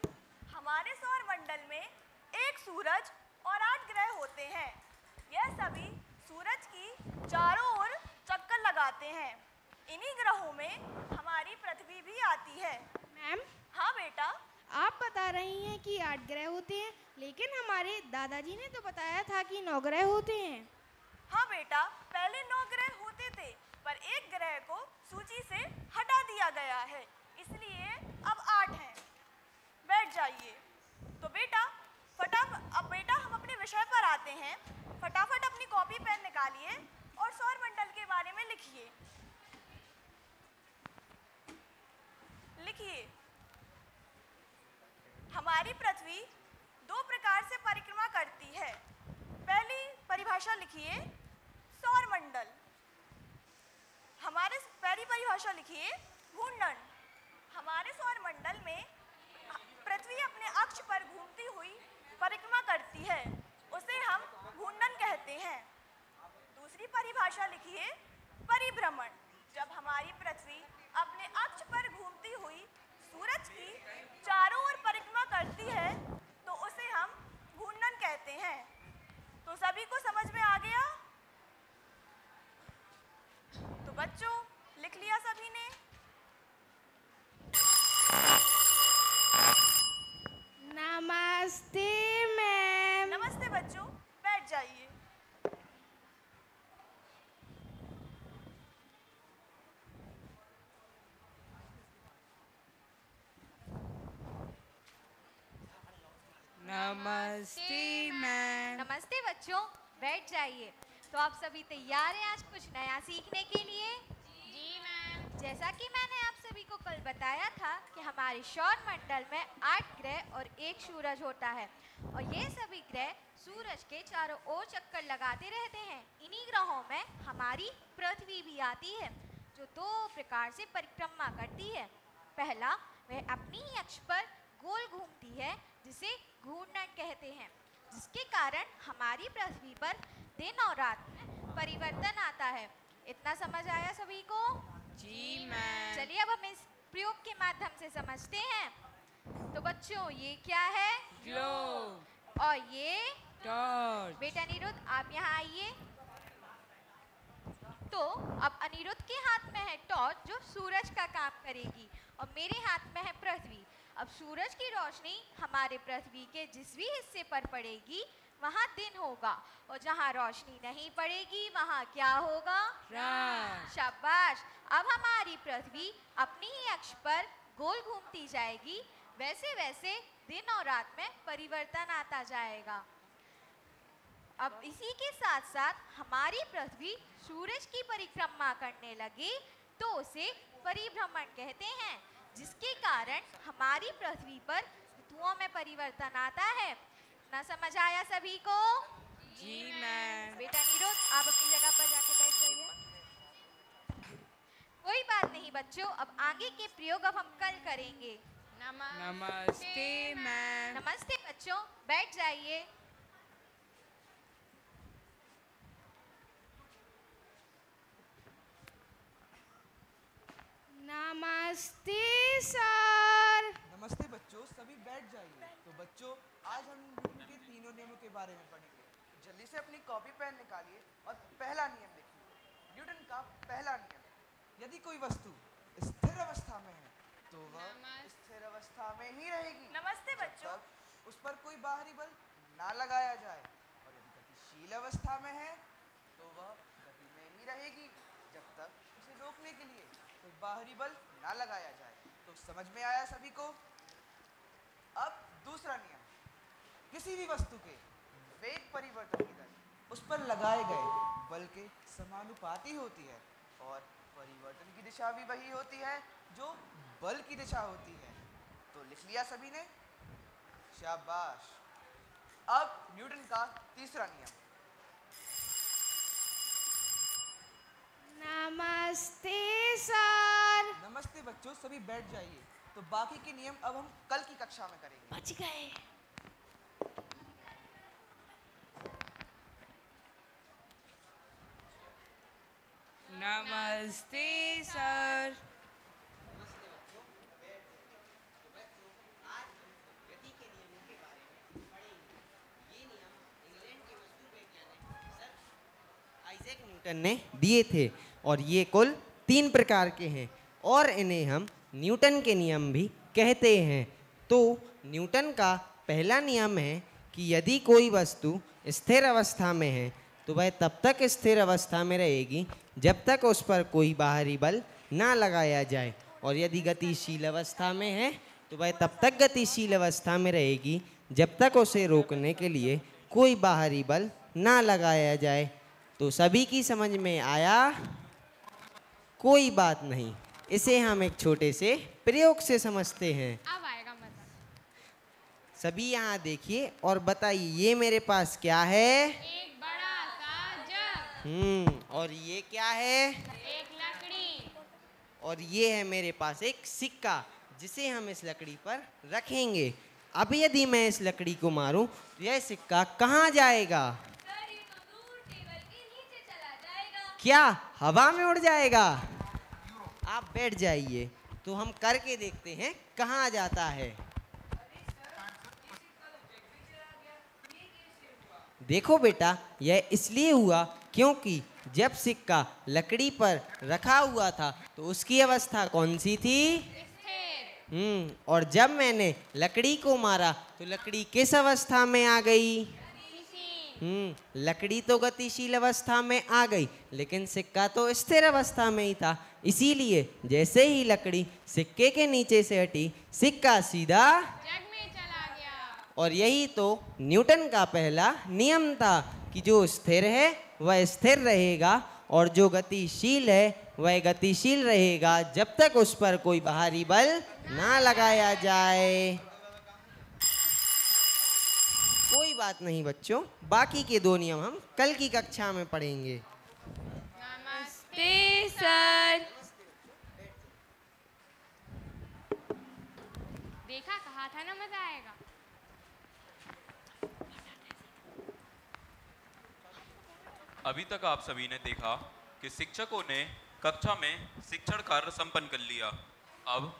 चारों ओर चक्कर लगाते हैं। इन्हीं ग्रहों में हमारी पृथ्वी भी आती है। मैम, हाँ बेटा। आप बता रही हैं कि 8 ग्रह होते हैं, लेकिन हमारे दादाजी ने तो बताया था कि 9 ग्रह होते हैं। हाँ बेटा, पहले 9 ग्रह होते थे, पर एक ग्रह को सूची से हटा दिया गया है, इसलिए अब 8 हैं। बैठ जाइए। तो बेटा अब बेटा हम अपने विषय पर आते हैं। फटाफट अपनी कॉपी पेन निकालिए और सौरमंडल के बारे में लिखिए। लिखिए, हमारी पृथ्वी 2 प्रकार से परिक्रमा करती है। पहली परिभाषा लिखिए, सौरमंडल। हमारे पहली परिभाषा लिखिए, घूर्णन। हमारे सौरमंडल में पृथ्वी अपने अक्ष पर घूमती हुई परिक्रमा करती है, उसे हम घूर्णन कहते हैं। दूसरी परिभाषा लिखिए, परिभ्रमण। जब हमारी पृथ्वी अपने अक्ष पर घूमती हुई सूरज की चारों ओर परिक्रमा करती है, तो उसे हम घूर्णन कहते हैं। तो सभी को समझ में आ गया? तो बच्चों, लिख लिया सभी ने? नमस्ते मैम। नमस्ते बच्चों, बैठ जाइए। नमस्ते मैम। नमस्ते बच्चों, बैठ जाइए। तो आप सभी तैयार हैं आज कुछ नया सीखने के लिए? जी मैम। जैसा कि मैंने आप सभी को कल बताया था कि हमारे सौरमंडल में 8 ग्रह और 1 सूरज होता है, और ये सभी ग्रह सूरज के चारों ओर चक्कर लगाते रहते हैं। इन्हीं ग्रहों में हमारी पृथ्वी भी आती है, जो 2 प्रकार से परिक्रमा करती है। पहला, वह अपनी ही अक्ष पर गोल घूमती है, जिसे घूर्णन कहते हैं, जिसके कारण हमारी पृथ्वी पर दिन और रात में परिवर्तन आता है। इतना समझ आया सभी को? जी मैम। चलिए अब हम इस प्रयोग के माध्यम से समझते हैं। तो बच्चों, ये क्या है? ग्लोब। और ये टॉर्च। बेटा अनिरुद्ध, आप यहाँ आइए। तो अब अनिरुद्ध के हाथ में है टॉर्च, जो सूरज का काम करेगी, और मेरे हाथ में है पृथ्वी। अब सूरज की रोशनी हमारे पृथ्वी के जिस भी हिस्से पर पड़ेगी, वहाँ दिन होगा, और जहाँ रोशनी नहीं पड़ेगी वहाँ क्या होगा? रात। शाबाश। अब हमारी पृथ्वी अपनी ही अक्ष पर गोल घूमती जाएगी, वैसे वैसे दिन और रात में परिवर्तन आता जाएगा। अब इसी के साथ साथ हमारी पृथ्वी सूरज की परिक्रमा करने लगे, तो उसे परिभ्रमण कहते हैं, जिसके कारण हमारी पृथ्वी पर ऋतुओं में परिवर्तन आता है। ना समझ आया सभी को? जी मैम। बेटा अनिरुद्ध, आप अपनी जगह पर जाके बैठ जाइए। कोई बात नहीं बच्चों, अब आगे के प्रयोग अब हम कल करेंगे। नमस्ते मैम। नमस्ते बच्चों, बैठ जाइए। नमस्ते सर। नमस्ते बच्चों, सभी बैठ जाइए। तो बच्चों, आज हम न्यूटन के तीनों नियमों के बारे में पढ़ेंगे। जल्दी से अपनी कॉपी पेन निकालिए और पहला नियम लिखिए। न्यूटन का पहला नियम, यदि कोई वस्तु स्थिर अवस्था में है तो वह स्थिर अवस्था में ही रहेगी। नमस्ते बच्चों। उस पर कोई बाहरी बल ना लगाया जाए, और यदि गतिशील अवस्था में है तो वह गति में ही रहेगी जब तक उसे रोकने के लिए कोई बाहरी बल ना लगाया जाए। तो समझ में आया सभी को? अब दूसरा नियम, किसी भी वस्तु के वेग परिवर्तन की दर उस पर लगाए गए बल के समानुपाती होती है, और परिवर्तन की दिशा भी वही होती है जो बल की दिशा होती है। तो लिख लिया सभी ने? शाबाश। अब न्यूटन का तीसरा नियम। नमस्ते सर। नमस्ते बच्चों, सभी बैठ जाइए। तो बाकी के नियम अब हम कल की कक्षा में करेंगे। बच गए। नमस्ते सर। आइजैक न्यूटन न्यूटन ने दिए थे और ये कुल 3 प्रकार के हैं और इन्हें हम न्यूटन के नियम भी कहते हैं। तो न्यूटन का पहला नियम है कि यदि कोई वस्तु स्थिर अवस्था में है तो वह तब तक स्थिर अवस्था में रहेगी जब तक उस पर कोई बाहरी बल ना लगाया जाए, और यदि गतिशील अवस्था में है तो वह तब तक गतिशील अवस्था में रहेगी जब तक उसे रोकने के लिए कोई बाहरी बल ना लगाया जाए। तो सभी की समझ में आया? कोई बात नहीं, इसे हम एक छोटे से प्रयोग से समझते हैं। अब आएगा मजा। सभी यहाँ देखिए और बताइए ये मेरे पास क्या है? एक बड़ा सा जग। और ये क्या है? एक लकड़ी। और ये है मेरे पास एक सिक्का जिसे हम इस लकड़ी पर रखेंगे। अब यदि मैं इस लकड़ी को मारूं तो यह सिक्का कहाँ जाएगा? क्या हवा में उड़ जाएगा? आप बैठ जाइए तो हम करके देखते हैं कहाँ जाता है। देखो बेटा, यह इसलिए हुआ क्योंकि जब सिक्का लकड़ी पर रखा हुआ था तो उसकी अवस्था कौन सी थी? और जब मैंने लकड़ी को मारा तो लकड़ी किस अवस्था में आ गई? लकड़ी तो गतिशील अवस्था में आ गई लेकिन सिक्का तो स्थिर अवस्था में ही था। इसीलिए जैसे ही लकड़ी सिक्के के नीचे से हटी, सिक्का सीधा जग में चला गया। और यही तो न्यूटन का पहला नियम था कि जो स्थिर है वह स्थिर रहेगा और जो गतिशील है वह गतिशील रहेगा जब तक उस पर कोई बाहरी बल ना लगाया जाए। कोई बात नहीं बच्चों, बाकी के 2 नियम हम कल की कक्षा में पढ़ेंगे। नमस्ते सर। देखा, कहा था ना मजा आएगा। अभी तक आप सभी ने देखा कि शिक्षकों ने कक्षा में शिक्षण कार्य संपन्न कर लिया। अब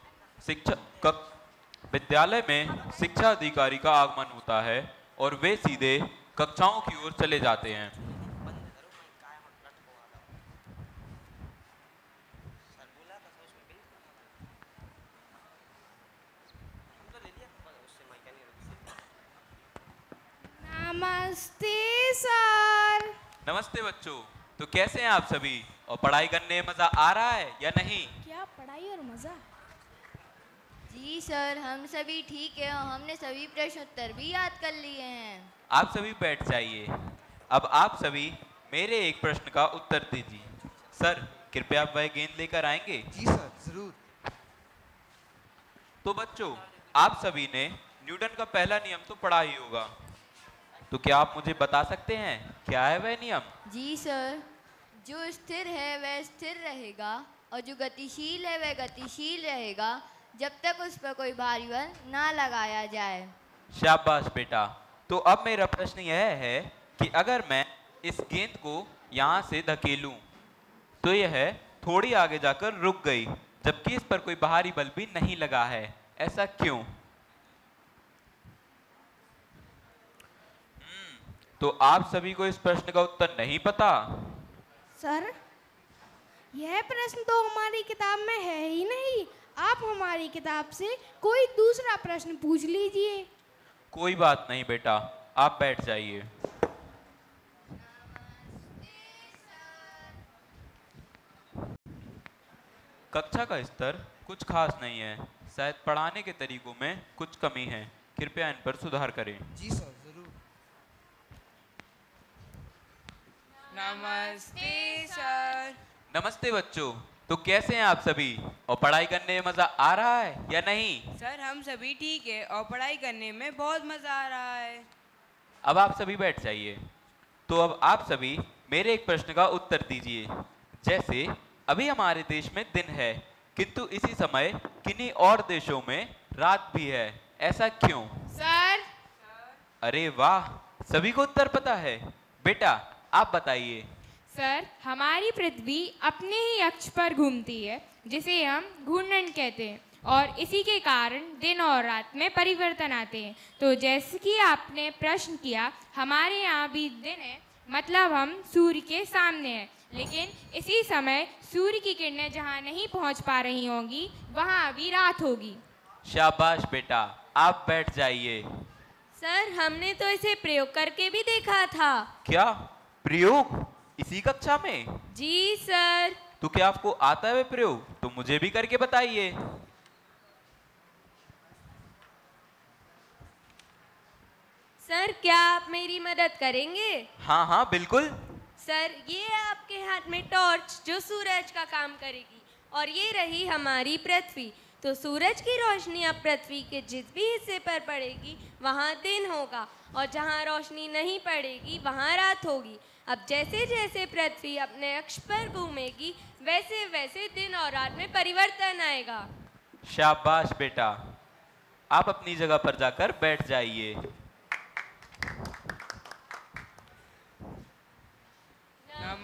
विद्यालय में शिक्षा अधिकारी का आगमन होता है और वे सीधे कक्षाओं की ओर चले जाते हैं। नमस्ते सर। नमस्ते बच्चों, तो कैसे हैं आप सभी और पढ़ाई करने में मजा आ रहा है या नहीं? क्या पढ़ाई और मजा? जी सर, हम सभी ठीक है और हमने सभी प्रश्न उत्तर भी याद कर लिए हैं। आप सभी बैठ जाइए। अब आप सभी मेरे एक प्रश्न का उत्तर दीजिए। सर, कृपया आप वह गेंद लेकर आएंगे? जी सर, जरूर। तो बच्चों, आप सभी ने न्यूटन का पहला नियम तो पढ़ा ही होगा, तो क्या आप मुझे बता सकते हैं क्या है वह नियम? जी सर, जो स्थिर है वह स्थिर रहेगा और जो गतिशील है वह गतिशील रहेगा जब तक उस पर कोई भारी बल ना लगाया जाए। शाबाश बेटा। तो अब मेरा प्रश्न यह है कि अगर मैं इस गेंद को यहाँ से धकेलूं तो यह थोड़ी आगे जाकर रुक गई जबकि इस पर कोई बाहरी बल भी नहीं लगा है, ऐसा क्यों? तो आप सभी को इस प्रश्न का उत्तर नहीं पता? सर, यह प्रश्न तो हमारी किताब में है ही नहीं। आप हमारी किताब से कोई दूसरा प्रश्न पूछ लीजिए। कोई बात नहीं बेटा, आप बैठ जाइए। कक्षा का स्तर कुछ खास नहीं है, शायद पढ़ाने के तरीकों में कुछ कमी है। कृपया इन पर सुधार करें। जी सर, जरूर। नमस्ते सर। नमस्ते बच्चों, तो कैसे हैं आप सभी और पढ़ाई करने में मजा आ रहा है या नहीं? सर, हम सभी ठीक है और पढ़ाई करने में बहुत मजा आ रहा है। अब आप सभी बैठ जाइए। तो अब आप सभी मेरे एक प्रश्न का उत्तर दीजिए। जैसे अभी हमारे देश में दिन है किंतु इसी समय किन्हीं और देशों में रात भी है, ऐसा क्यों? सर। अरे वाह, सभी को उत्तर पता है। बेटा आप बताइए। सर, हमारी पृथ्वी अपने ही अक्ष पर घूमती है जिसे हम घूर्णन कहते हैं और इसी के कारण दिन और रात में परिवर्तन आते हैं। तो जैसे कि आपने प्रश्न किया, हमारे यहाँ भी दिन है, मतलब हम सूर्य के सामने हैं, लेकिन इसी समय सूर्य की किरणें जहाँ नहीं पहुँच पा रही होंगी वहाँ अभी रात होगी। शाबाश बेटा, आप बैठ जाइए। सर, हमने तो इसे प्रयोग करके भी देखा था। क्या प्रयोग इसी कक्षा में? जी सर। तो क्या आपको आता है वे प्रयोग? तो मुझे भी करके बताइए। सर, क्या आप मेरी मदद करेंगे? हाँ हाँ बिल्कुल। सर, ये आपके हाथ में टॉर्च जो सूरज का काम करेगी, और ये रही हमारी पृथ्वी। तो सूरज की रोशनी अब पृथ्वी के जिस भी हिस्से पर पड़ेगी वहाँ दिन होगा, और जहाँ रोशनी नहीं पड़ेगी वहाँ रात होगी। अब जैसे जैसे पृथ्वी अपने अक्ष पर घूमेगी वैसे वैसे दिन और रात में परिवर्तन आएगा। शाबाश बेटा, आप अपनी जगह पर जाकर बैठ जाइए।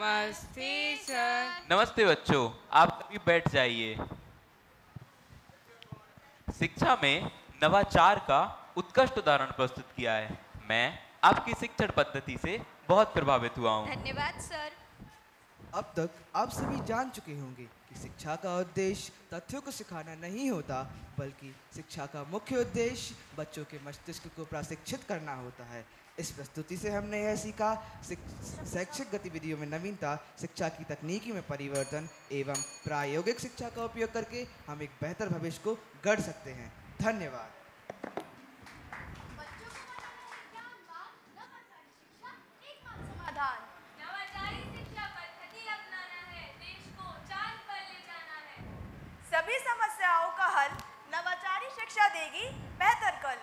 नमस्ते सर। नमस्ते बच्चों, आप भी बैठ जाइए। शिक्षा में नवाचार का उत्कृष्ट उदाहरण प्रस्तुत किया है। मैं आपकी शिक्षण पद्धति से बहुत प्रभावित हुआ हूँ। धन्यवाद सर। अब तक आप सभी जान चुके होंगे कि शिक्षा का उद्देश्य तथ्यों को सिखाना नहीं होता, बल्कि शिक्षा का मुख्य उद्देश्य बच्चों के मस्तिष्क को प्रशिक्षित करना होता है। इस प्रस्तुति से हमने यह सीखा, शैक्षिक गतिविधियों में नवीनता, शिक्षा की तकनीकी में परिवर्तन एवं प्रायोगिक शिक्षा का उपयोग करके हम एक बेहतर भविष्य को गढ़ सकते हैं। धन्यवाद। समाधान। नवाचारी शिक्षा पद्धति अपनाना है, देश को चांद पर ले जाना है। सभी समस्याओं का हल नवाचारी शिक्षा देगी बेहतर कल।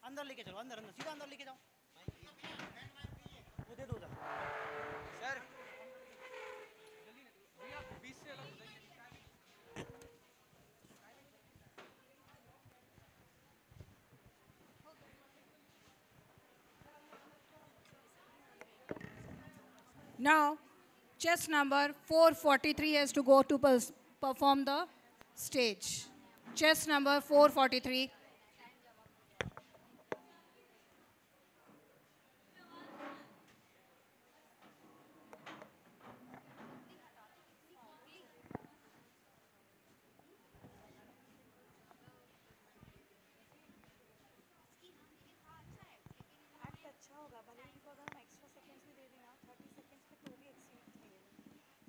अंदर लेके चलो, अंदर अंदर सीधा अंदर लेके जाओ। वो दे दो उधर। Sir Now, chess number 443 has to go to perform the stage. Chess number 443. अच्छा होगा, भले इनको अगर हम एक्स्ट्रा सेकंड्स भी दे दें ना 30 सेकंड्स पे तो भी एक्सीड थे।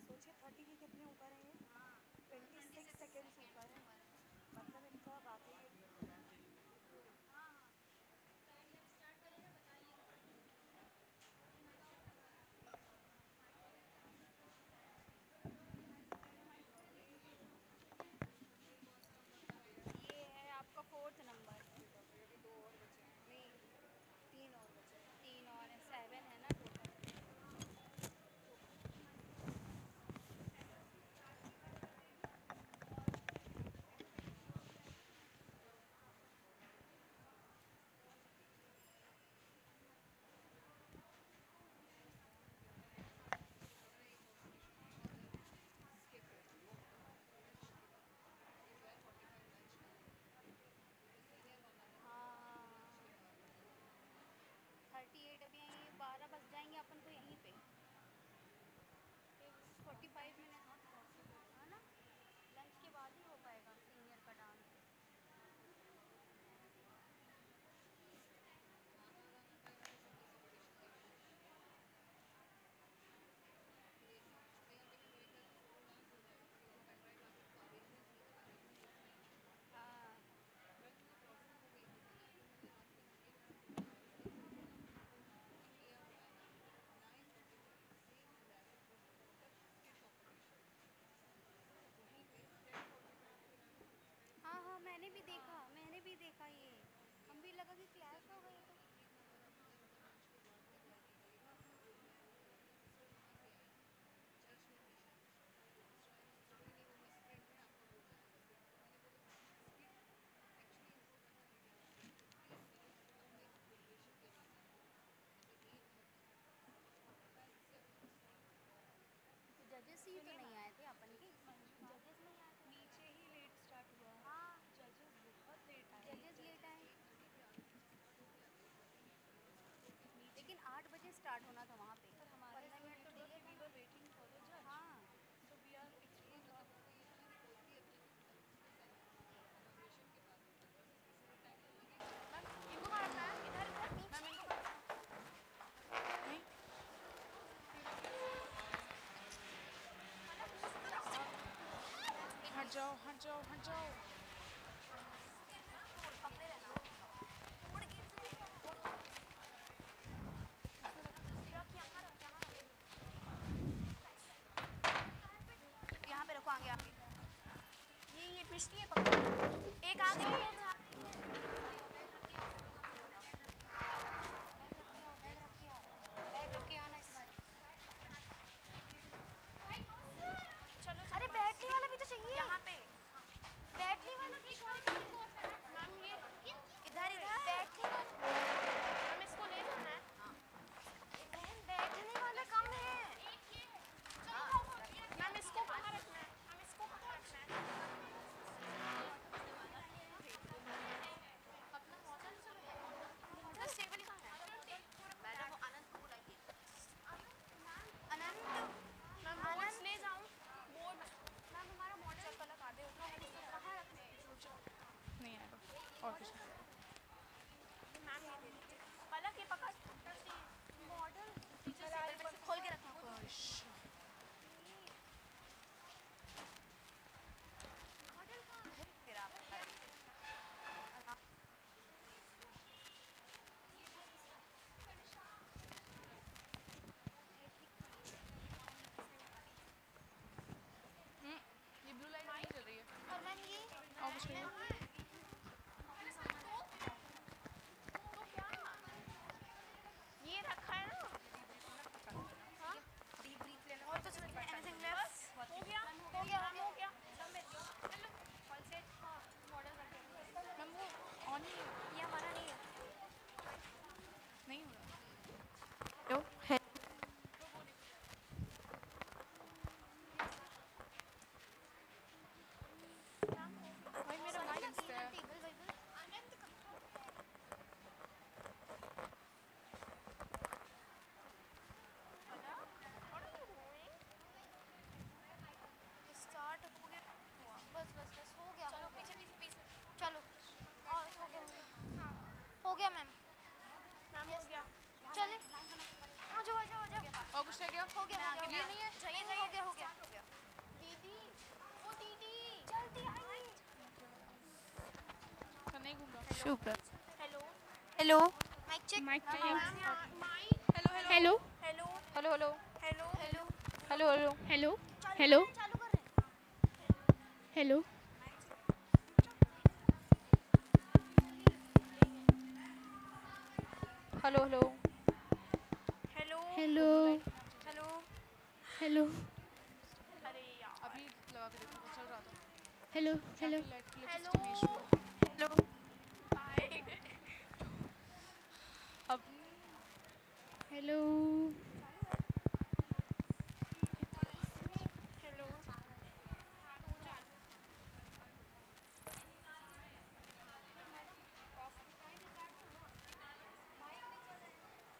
सोचिए 30 के कितने ऊपर हैं ये? 26 सेकंड्स ऊपर है। मतलब इनका वाकई लगा कि क्लास हो गई तो जजेस ही तो नहीं आए थे अपन के जजेस नहीं आए थे नीचे ही लेट स्टार्ट हुआ हाँ जजेस बहुत लेट आए जजेस लेट आए लेकिन 8 बजे स्टार्ट होना था वहाँ पे 15 मिनट तो delay we were waiting for the जज हाँ सो वी आर इनको मारना है इधर इधर मैम इनको हट जाओ हट जाओ हट जाओ यहाँ पे रखो आगे आगे ये पिछली है पकड़ो एक आगे बैग रख के आना इस बार चलो अरे बैटरी वाला भी तो चाहिए यहाँ पे बैटरी वाला मैम ये इधर इधर बैटरी वाला हम इसको ले जाना है बहन बैठने वाला कम है मैम इसको कहाँ रखना है हम इसको कहाँ रखना है अपना मॉडल चलो स्टेबल कहाँ है मैडम वो अनंत को बुलाइए अनंत मैम बोर्ड्स ले जाऊँ बोर्ड मैम हमारा मॉडल चप्पल लगा दे उठा हम इसको कहाँ रखने हैं नहीं आएगा और कुछ मैम ये दे दीजिए पलक ये पकड़ मॉडल टीचर टेबल पे खोल के रखना मॉडल कहाँ है फिर आप ये ब्लू लाइट नहीं चल रही है और मैम ये और कुछ नहीं ये रखा है ना हाँ डीप ब्रीथ लेना और तो चलो एनीथिंग लेफ्ट हो गया हो गया हो गया चलो ऑल सेट हाँ मॉडल रख दो मैम वो ऑन ही ये हमारा नहीं है नहीं हो रहा है भाई मेरा लाइट है स्टार्ट हो गया बस बस बस हो गया चलो पीछे पीछे पीछे चलो और हो गया हाँ हो गया मैम मैम हो गया चले आ जाओ आ जाओ आ जाओ और कुछ रह गया हो गया हो गया ये नहीं है चाहिए हो गया हो गया दीदी ओ दीदी जल्दी आइए तो नहीं घूम रहा शुभ hello hello mic check mic check hello hello hello hello hello hello hello hello hello hello चालू कर रहे हैं hello hello hello hello hello hello hello अरे यार अभी लगा के देखो चल रहा था hello hello hello hello bye अब hello hello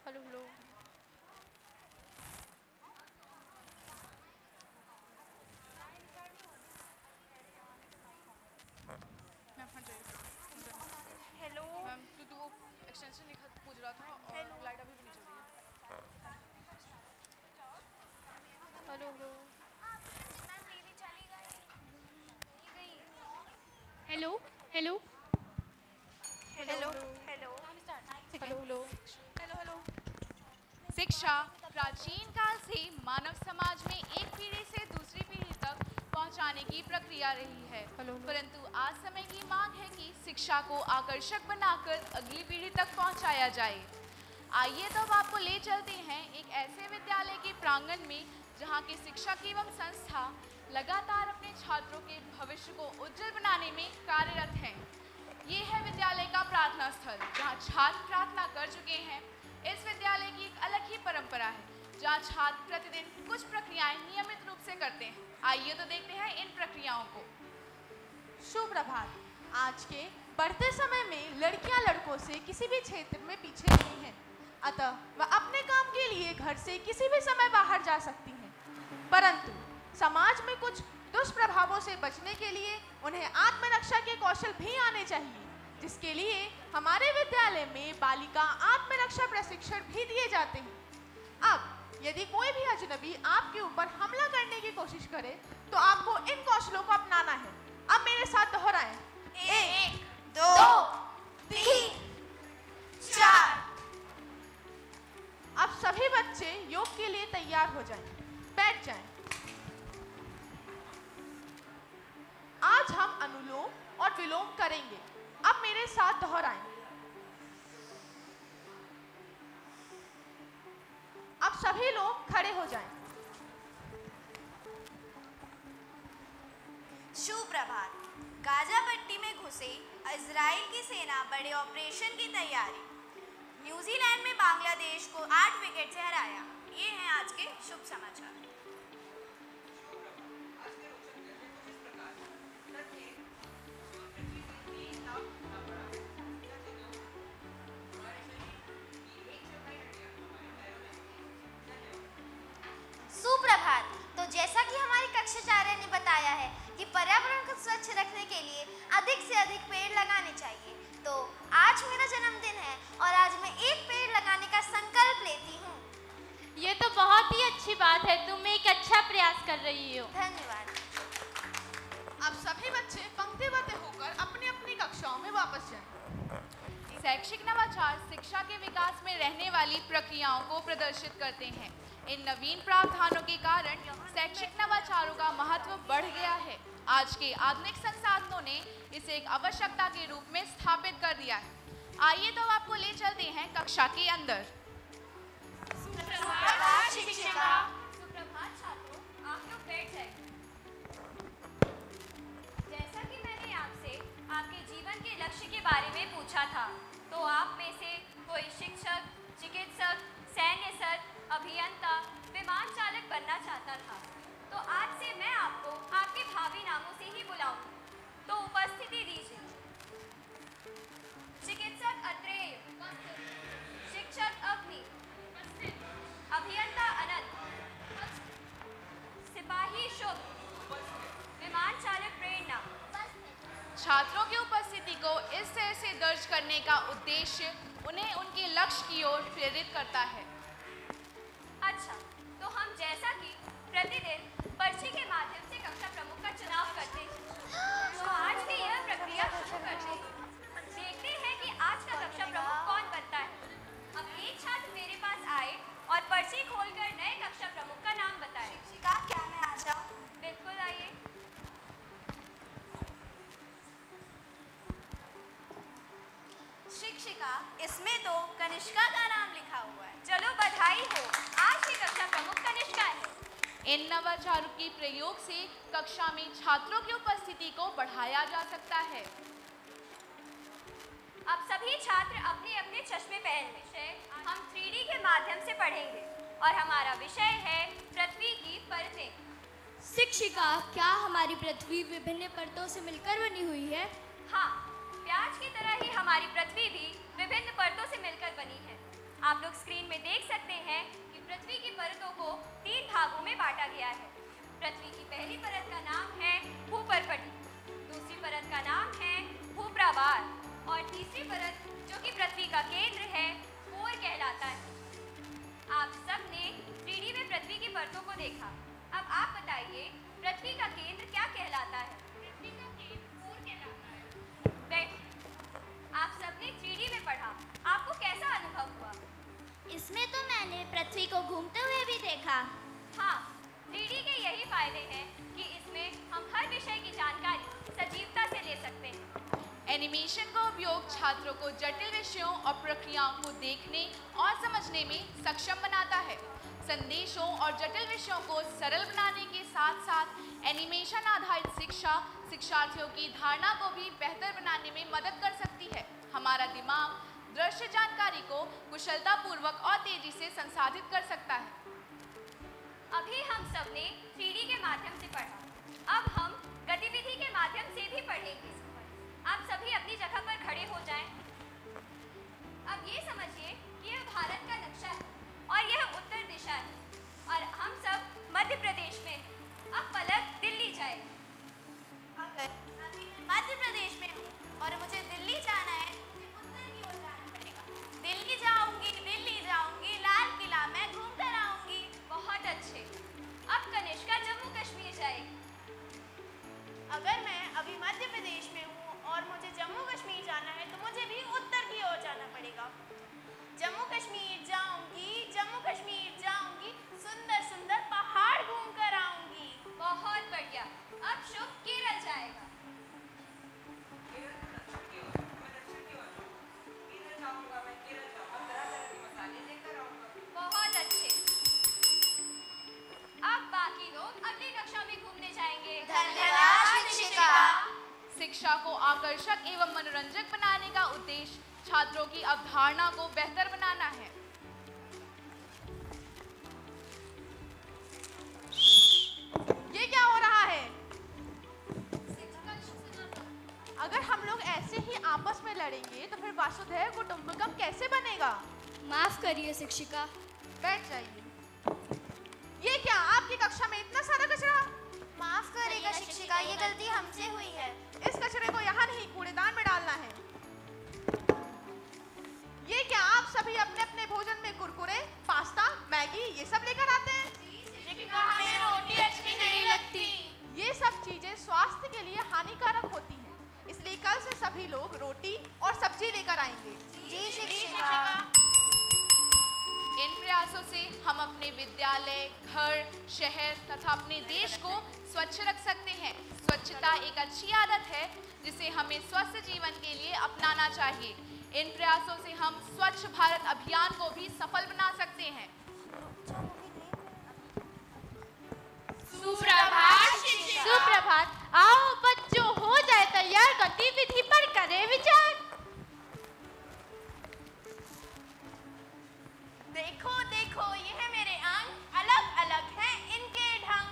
hello hello ma'am हट जाइए हेलो मैम क्योंकि वो एक्सटेंशन लिखा पूछ रहा था और लाइट अभी भी नहीं चल रही है हेलो हेलो मैम दीदी चली गई hello hello hello hello hello hello hello hello शिक्षा प्राचीन काल से मानव समाज में एक पीढ़ी से दूसरी पीढ़ी तक पहुंचाने की प्रक्रिया रही है, परंतु आज समय की मांग है कि शिक्षा को आकर्षक बनाकर अगली पीढ़ी तक पहुंचाया जाए। आइए तो अब आपको ले चलते हैं एक ऐसे विद्यालय के प्रांगण में जहां के शिक्षक एवं संस्था लगातार अपने छात्रों के भविष्य को उज्जवल बनाने में कार्यरत हैं। ये है विद्यालय का प्रार्थना स्थल, जहां छात्र प्रार्थना कर चुके हैं। इस विद्यालय की एक अलग ही परंपरा है, जहां छात्र प्रतिदिन कुछ प्रक्रियाएं नियमित रूप से करते हैं। आइए तो देखते हैं इन प्रक्रियाओं को। सुप्रभात। आज के बढ़ते समय में लड़कियां लड़कों से किसी भी क्षेत्र में पीछे नहीं हैं, अतः वह अपने काम के लिए घर से किसी भी समय बाहर जा सकती हैं। परंतु समाज में कुछ दुष्प्रभावों से बचने के लिए उन्हें आत्मरक्षा के कौशल भी आने चाहिए, जिसके लिए हमारे विद्यालय में बालिका आत्मरक्षा प्रशिक्षण भी दिए जाते हैं। अब यदि कोई भी अजनबी आपके ऊपर हमला करने की कोशिश करे तो आपको इन कौशलों को अपनाना है। अब मेरे साथ दोहराएं। 1 2 3 4। अब सभी बच्चे योग के लिए तैयार हो जाएं। बैठ जाएं। आज हम अनुलोम और विलोम करेंगे। अब मेरे साथ दोहराएं। अब सभी लोग खड़े हो जाएं। सुप्रभात। गाजा पट्टी में घुसे इजराइल की सेना बड़े ऑपरेशन की तैयारी। न्यूजीलैंड में बांग्लादेश को 8 विकेट से हराया। ये हैं आज के शुभ समाचार। सुप्रभात। तो जैसा कि हमारी कक्षाचार्य ने बताया है कि पर्यावरण को स्वच्छ रखने के लिए अधिक से अधिक पेड़ लगाने चाहिए, तो आज मेरा जन्मदिन है और आज मैं एक पेड़ लगाने का संकल्प लेती हूँ। ये तो बहुत ही अच्छी बात है, तुम एक अच्छा प्रयास कर रही हो। धन्यवाद। अब सभी बच्चे पंक्तिबद्ध होकर अपनी अपनी कक्षाओं में वापस जाएं। शैक्षिक नवाचार शिक्षा के विकास में रहने वाली प्रक्रियाओं को प्रदर्शित करते हैं। इन नवीन प्रावधानों के कारण शैक्षिक नवाचारों का महत्व बढ़ गया है। आज के आधुनिक संसाधनों ने इसे एक आवश्यकता के रूप में स्थापित कर दिया है। आइए तो आपको ले चलते हैं कक्षा के अंदर। सुप्रभात शिक्षिका। सुप्रभात छात्रों, आप लोग बैठ जाइए। जैसा कि मैंने आपसे आपके जीवन के लक्ष्य के बारे में पूछा था, तो आप में से कोई शिक्षक, चिकित्सक, सैन्य सर, अभियंता, विमान चालक बनना चाहता था। तो आज से मैं आपको आपके भावी नामों से ही बुलाऊंगी। तो उपस्थिति दीजिए। चिकित्सक अत्रेय, शिक्षक अग्नि, अभियंता अनंत, सिपाही शुभ, विमान चालक प्रेरणा। छात्रों की उपस्थिति को इस तरह से दर्ज करने का उद्देश्य उन्हें उनके लक्ष्य की ओर प्रेरित करता है। अच्छा, तो हम जैसा कि प्रतिदिन पर्ची के माध्यम से कक्षा प्रमुख का चुनाव करते हैं, तो आज भी यह प्रक्रिया शुरू करते हैं। देखते हैं कि आज का कक्षा प्रमुख कौन बनता है। अब एक छात्र मेरे पास आए और पर्ची खोलकर नए कक्षा प्रमुख का नाम बताए। शिक्षिका, क्या मैं आ जाऊं? बिल्कुल आइए। शिक्षिका, इसमें तो कनिष्का का नाम लिखा हुआ है। चलो बधाई हो, आज की कक्षा प्रमुख कनिष्का है। इन नवाचारों के प्रयोग से कक्षा में छात्रों की उपस्थिति को बढ़ाया जा सकता है। अब सभी छात्र अपने अपने चश्मे पहन लें। विषय हम 3D के माध्यम से पढ़ेंगे और हमारा विषय है पृथ्वी की परतें। शिक्षिका, क्या हमारी पृथ्वी विभिन्न परतों से मिलकर बनी हुई है? हाँ, प्याज की तरह ही हमारी पृथ्वी भी विभिन्न परतों से मिलकर बनी है। आप लोग स्क्रीन में देख सकते हैं कि पृथ्वी की परतों को 3 भागों में बांटा गया है। पृथ्वी की पहली परत का नाम है भूपर्पटी, दूसरी परत का नाम है भूप्रावार और तीसरी परत, जो कि पृथ्वी का केंद्र है, कोर कहलाता है। आप सब ने 3D में पृथ्वी की परतों को देखा। अब आप बताइए, पृथ्वी का केंद्र क्या कहलाता है? पृथ्वी का केंद्र कोर कहलाता है। बैठ। आप सबने 3D में पढ़ा, आपको कैसा अनुभव हुआ? इसमें तो मैंने पृथ्वी को घूमते हुए भी देखा। हाँ, 3D के यही फायदे हैं कि इसमें हम हर विषय की जानकारी सजीवता से ले सकते हैं। एनिमेशन का उपयोग छात्रों को जटिल विषयों और प्रक्रियाओं को देखने और समझने में सक्षम बनाता है। संदेशों और जटिल विषयों को सरल बनाने के साथ साथ एनिमेशन आधारित शिक्षा शिक्षार्थियों की धारणा को भी बेहतर बनाने में मदद कर सकती है। हमारा दिमाग दृश्य जानकारी को कुशलतापूर्वक और तेजी से संसाधित कर सकता है। अभी हम सब ने 3D के माध्यम से पढ़ा, अब हम गतिविधि के माध्यम से भी पढ़ेंगे। आप सभी अपनी जगह पर खड़े हो जाएं। अब ये समझिए कि यह भारत का नक्शा है और यह उत्तर दिशा है और हम सब मध्य प्रदेश में हैं। अब पलक दिल्ली जाए। अगर अभी मैं मध्य प्रदेश में हूँ और मुझे दिल्ली जाना है, उत्तर की ओर जाना पड़ेगा। दिल्ली जाऊंगी, लाल किला मैं घूम कर आऊंगी। बहुत अच्छे। अब कनिष्का जम्मू कश्मीर जाएगी। अगर मैं अभी मध्य प्रदेश में हूँ और मुझे जम्मू कश्मीर जाना है तो मुझे भी उत्तर की ओर जाना पड़ेगा। जम्मू कश्मीर जाऊंगी, सुंदर सुंदर पहाड़ घूम कर आऊंगी। बहुत बढ़िया। अब शुभ केरल जाएगा। बहुत अच्छे। अब बाकी लोग अगली कक्षा में घूमने जाएंगे। धन्यवाद शिक्षिका। शिक्षा को आकर्षक एवं मनोरंजक बनाने का उद्देश्य छात्रों की अवधारणा को बेहतर बनाना है। ये क्या हो रहा है? अगर हम लोग ऐसे ही आपस में लड़ेंगे तो फिर वासुदेव कुटुंबकम कैसे बनेगा? माफ करिए शिक्षिका। बैठ जाइए। ये क्या, आपकी कक्षा में इतना सारा कचरा? माफ करिएगा शिक्षिका, ये गलती हमसे हुई है। इस कचरे को यहाँ नहीं, कूड़ेदान में डालना है। ये क्या, आप सभी अपने अपने भोजन में कुरकुरे, पास्ता, मैगी ये सब लेकर आते हैं? हमें रोटी अच्छी नहीं लगती। ये सब चीजें स्वास्थ्य के लिए हानिकारक होती हैं, इसलिए कल से सभी लोग रोटी और सब्जी लेकर आएंगे। जी शिक्षिका। इन प्रयासों से हम अपने विद्यालय, घर, शहर तथा अपने देश को स्वच्छ रख सकते हैं। स्वच्छता एक अच्छी आदत है जिसे हमें स्वस्थ जीवन के लिए अपनाना चाहिए। इन प्रयासों से हम स्वच्छ भारत अभियान को भी सफल बना सकते हैं। सुप्रभात। आओ बच्चों, हो जाए तैयार, गतिविधि पर करें विचार। देखो देखो, ये मेरे अंग अलग अलग हैं इनके ढंग।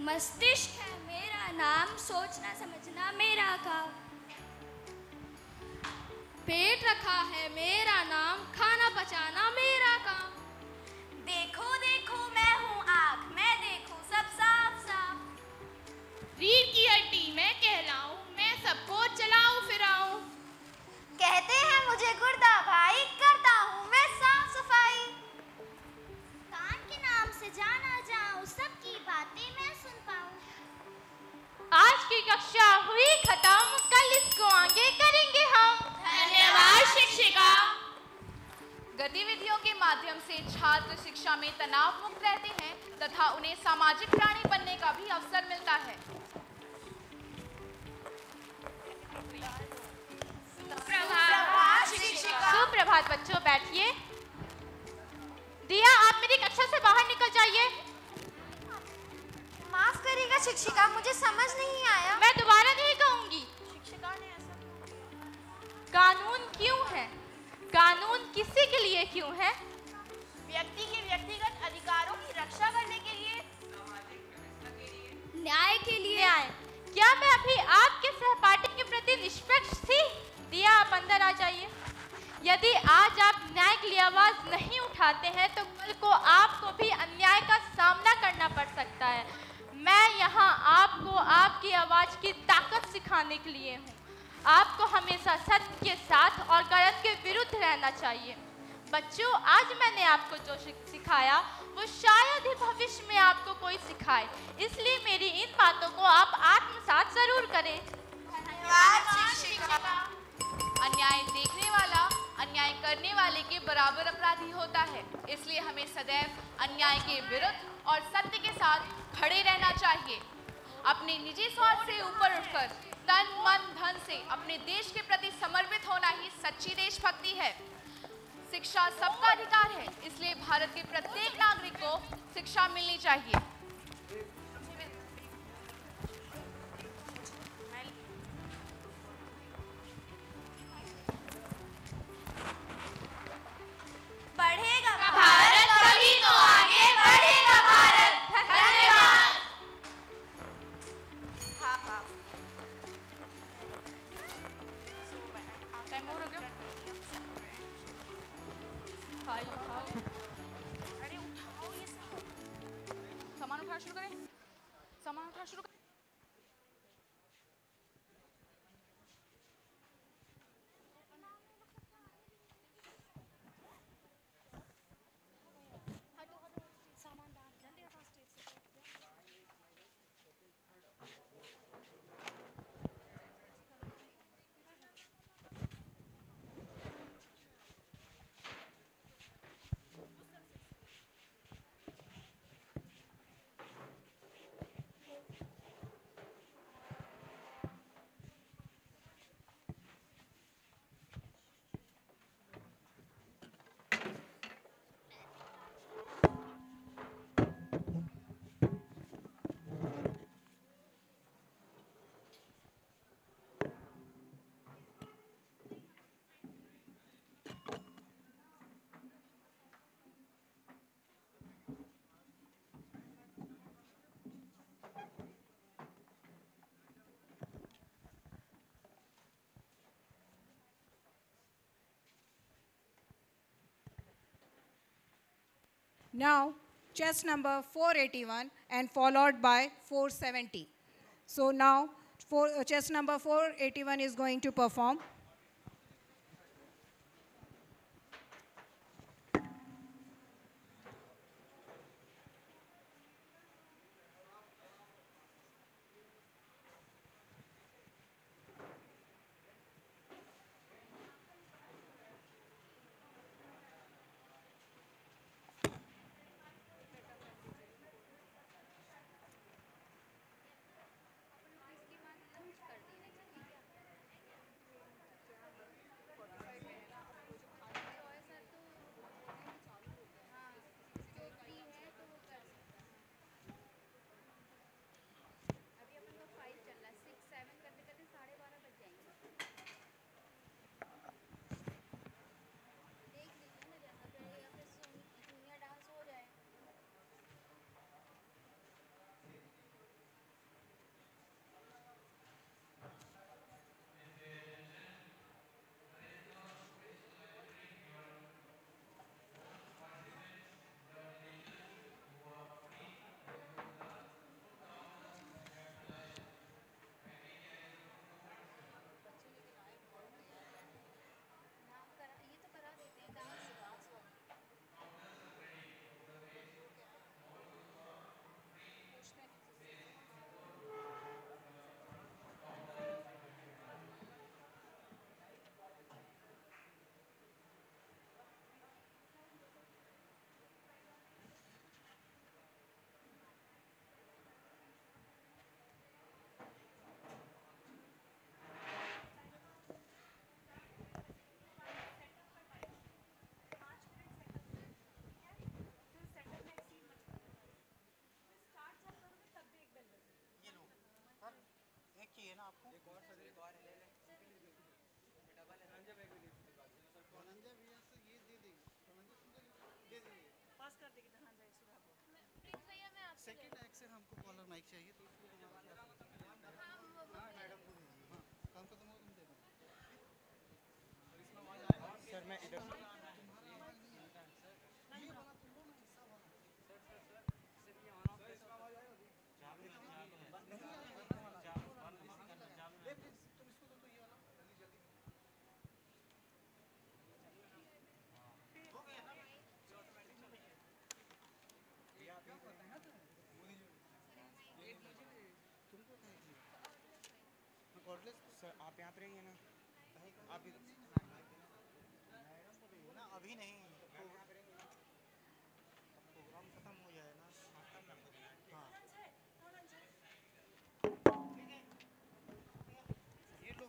मस्तिष्क है मेरा नाम, सोचना समझना मेरा काम। पेट रखा है मेरा नाम, खाना पचाना मेरा काम। देखो देखो, मैं हूँ आँख, मैं देखूं सब साफ साफ। रीढ़ की हड्डी मैं कहलाऊं, मैं सबको चलाऊं फिराऊं। कहते हैं मुझे गुर्दा भाई, करता हूँ मैं साफ सफाई। कान के नाम से जाना जाऊं, सबकी बातें मैं सुन पाऊं। आज की कक्षा हुई खत्म, कल इसको आगे करेंगे हम। धन्यवाद शिक्षिका। गतिविधियों के माध्यम से छात्र शिक्षा में तनाव मुक्त रहते हैं तथा उन्हें सामाजिक प्राणी बनने का भी अवसर मिलता है। सुप्रभात बच्चों, बैठिए। दिया, आप मेरी कक्षा से बाहर निकल जाइए। माफ करिएगा शिक्षिका, मुझे समझ नहीं आया। मैं दोबारा नहीं कहूंगी। शिक्षिका ने ऐसा कानून क्यों है? कानून किसी के लिए क्यों है? व्यक्ति के व्यक्तिगत अधिकारों की रक्षा करने के लिए, न्याय के लिए। न्याय। क्या मैं अभी आपके सहपाठी के प्रति निष्पक्ष थी? दिया, आप अंदर आ जाइए। यदि आज आप न्याय के लिए आवाज नहीं उठाते हैं तो कल को आपको भी अन्याय का सामना करना पड़ सकता है। मैं यहाँ आपको आपकी आवाज की ताकत सिखाने के लिए हूँ। आपको हमेशा सत्य के साथ और गलत के विरुद्ध रहना चाहिए। बच्चों, आज मैंने आपको जो सिखाया वो शायद ही भविष्य में आपको कोई सिखाए, इसलिए मेरी इन बातों को आप आत्मसात जरूर करें। धन्यवाद शिक्षिका। अन्याय देखने वाला अन्याय करने वाले के बराबर अपराधी होता है। इसलिए हमें सदैव अन्याय के विरुद्ध और सत्य के साथ खड़े रहना चाहिए। अपने निजी स्वार्थ से ऊपर उठकर तन मन धन से अपने देश के प्रति समर्पित होना ही सच्ची देशभक्ति है। शिक्षा सबका अधिकार है, इसलिए भारत के प्रत्येक नागरिक को शिक्षा मिलनी चाहिए। बढ़ेगा भारत तभी तो आगे बढ़ेगा भारत। धन्यवाद। हाँ हाँ टाइम हो गया। अरे उठाओ ये सामान उठाना शुरू करें। सामान उठाना शुरू करें। Now, chess number 481 and followed by 470. So now, chess number 481 is going to perform. Second tag से हमको कॉलर माइक चाहिए तो मैडम काम खत्म हो तुम दे दो सर मैं इधर सर आप यहाँ पे रहेंगे ना आप अभी नहीं, प्रोग्राम खत्म हो जाए ना। हाँ ये लो।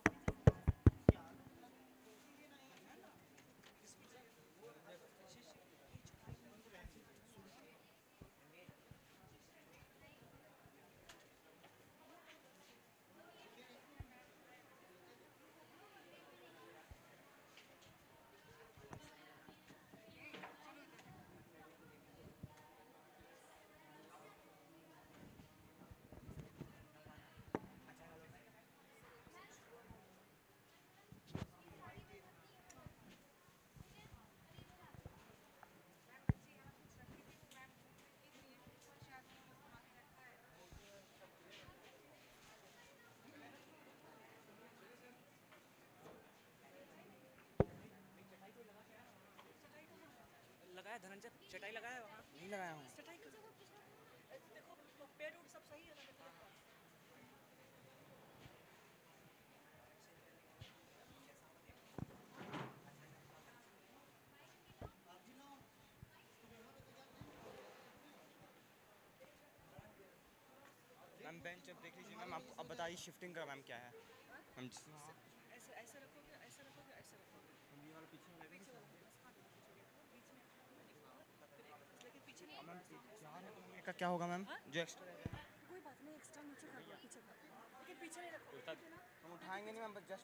लगाया धनंजय, चटाई लगाया वहाँ? नहीं लगाया हूँ। चटाई देखो पेड़ उड़ सब सही है ना? मैम बेंच अब देख लीजिए मैम, आप अब बताइए शिफ्टिंग का मैम क्या है मैम? ऐसे ऐसे रखोगे, ऐसे रखोगे, ऐसे रखोगे। ये वाला पीछे वाला पीछे वाला लेकिन पीछे मैम चार है तो मैम का क्या होगा मैम जो एक्स्ट्रा रहेगा? कोई बात नहीं, एक्स्ट्रा नीचे कर दो, पीछे कर, लेकिन पीछे नहीं रखो। हम उठाएंगे नहीं मैम, बस जस्ट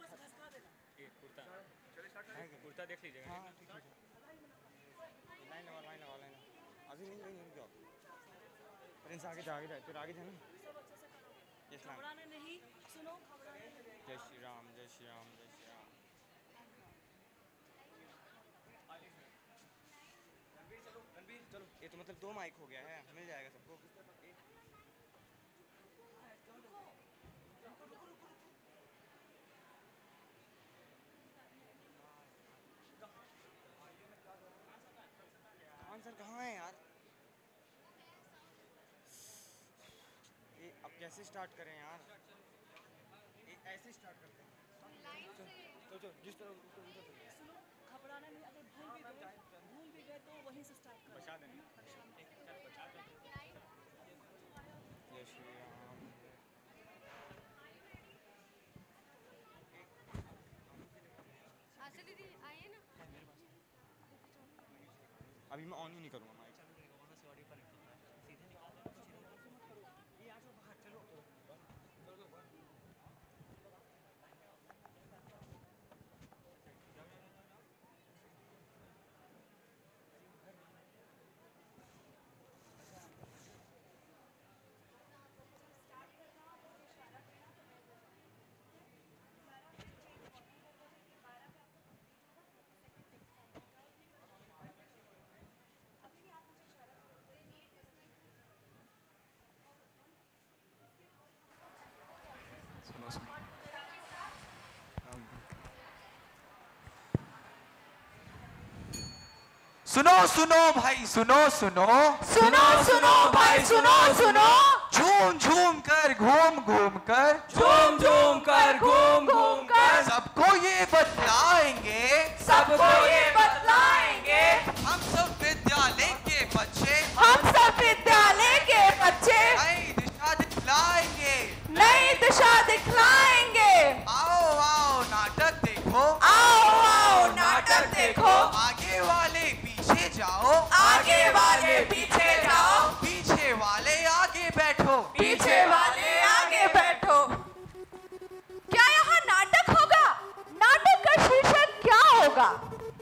ये कुर्ता कुर्ता देख लीजिएगा। हाँ ठीक है, लाइन लगा अभी नहीं क्या प्रिंस आगे जा, आगे फिर आगे जाना। Yes ma'am. घबराना नहीं, सुनो घबराना नहीं। जय श्री राम, जय श्री राम, जय श्री राम। रणवीर चलो, ये तो मतलब 2 माइक हो गया है, मिल जाएगा सबको। सर कहाँ है यार? ये अब कैसे स्टार्ट करें यार? ऐसे स्टार्ट करते हैं। तो जिस तरह सुनो घबराना नहीं, अगर भूल भी गए तो वहीं से स्टार्ट करो। बचा देंगे। जय श्री राम। आशा दीदी आइए ना। अभी मैं ऑन ही नहीं करूँगा माइक। सुनो सुनो भाई सुनो सुनो सुनो सुनो भाई सुनो सुनो झूम झूम कर घूम घूम कर झूम झूम कर घूम घूम कर सबको ये बतलाएंगे सबको ये बतलाएंगे हम सब विद्यालय के बच्चे हम सब विद्यालय के बच्चे नई दिशा दिखलाएंगे नई दिशा दिखलाएंगे। आओ आओ नाटक देखो आओ आओ नाटक देखो आगे वाले पीछे जाओ आगे वाले पीछे जाओ पीछे वाले आगे बैठो पीछे वाले आगे बैठो। क्या यहाँ नाटक होगा? नाटक का शीर्षक क्या होगा?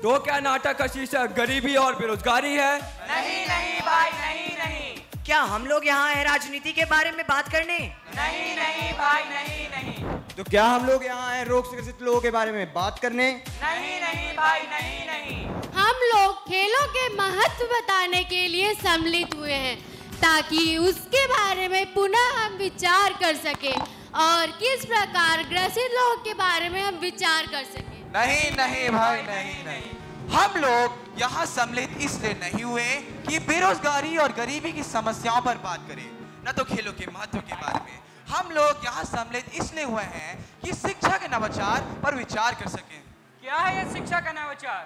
तो क्या नाटक का शीर्षक गरीबी और बेरोजगारी है? नहीं नहीं भाई नहीं नहीं। क्या हम लोग यहाँ आए राजनीति के बारे में बात करने? नहीं नहीं भाई नहीं नहीं। तो क्या हम लोग यहाँ आए रोग से ग्रसित लोगों के बारे में बात करने? नहीं नहीं भाई नहीं नहीं। हम लोग खेलों के महत्व बताने के लिए सम्मिलित हुए हैं ताकि उसके बारे में पुनः हम विचार कर सकें और किस प्रकार ग्रसित लोगों के बारे में हम विचार कर सकें। नहीं नहीं भाई नहीं नहीं। हम लोग यहाँ सम्मिलित इसलिए नहीं हुए कि बेरोजगारी और गरीबी की समस्याओं पर बात करें, न तो खेलों के महत्व के बारे में। हम लोग यहाँ सम्मिलित इसलिए हुए हैं कि शिक्षा के नवाचार पर विचार कर सकें। क्या है ये शिक्षा का नवाचार?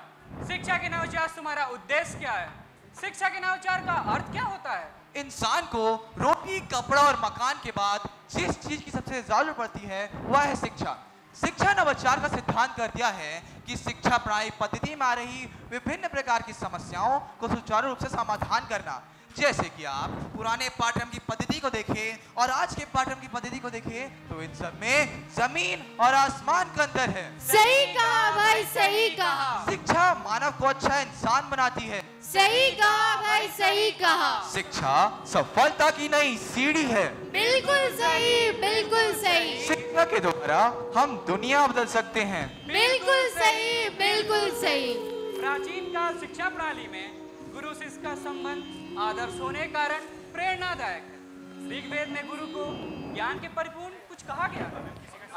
शिक्षा के नवाचार तुम्हारा उद्देश्य क्या है? शिक्षा के नवाचार का अर्थ क्या होता है? इंसान को रोटी, कपड़ा और मकान के बाद जिस चीज की सबसे जरूरत पड़ती है वह है शिक्षा। शिक्षा नवाचार का सिद्धांत कर दिया है कि शिक्षा प्रणाली पद्धति में आ रही विभिन्न प्रकार की समस्याओं को सुचारू रूप से समाधान करना। जैसे कि आप पुराने पाठ्यक्रम की पद्धति को देखें और आज के पाठ्यक्रम की पद्धति को देखें तो इन सब में जमीन और आसमान का अंतर है। सही कहा भाई, सही कहा। शिक्षा मानव को अच्छा इंसान बनाती है। सही कहा भाई, सही कहा। शिक्षा सफलता की नई सीढ़ी है। बिल्कुल सही, बिल्कुल सही। शिक्षा के द्वारा हम दुनिया बदल सकते हैं। बिल्कुल सही, बिल्कुल सही। प्राचीन काल शिक्षा प्रणाली में गुरु शिष्य का संबंध आदर्श होने के कारण प्रेरणादायक है। ऋग्वेद में गुरु को ज्ञान के परिपूर्ण कुछ कहा गया,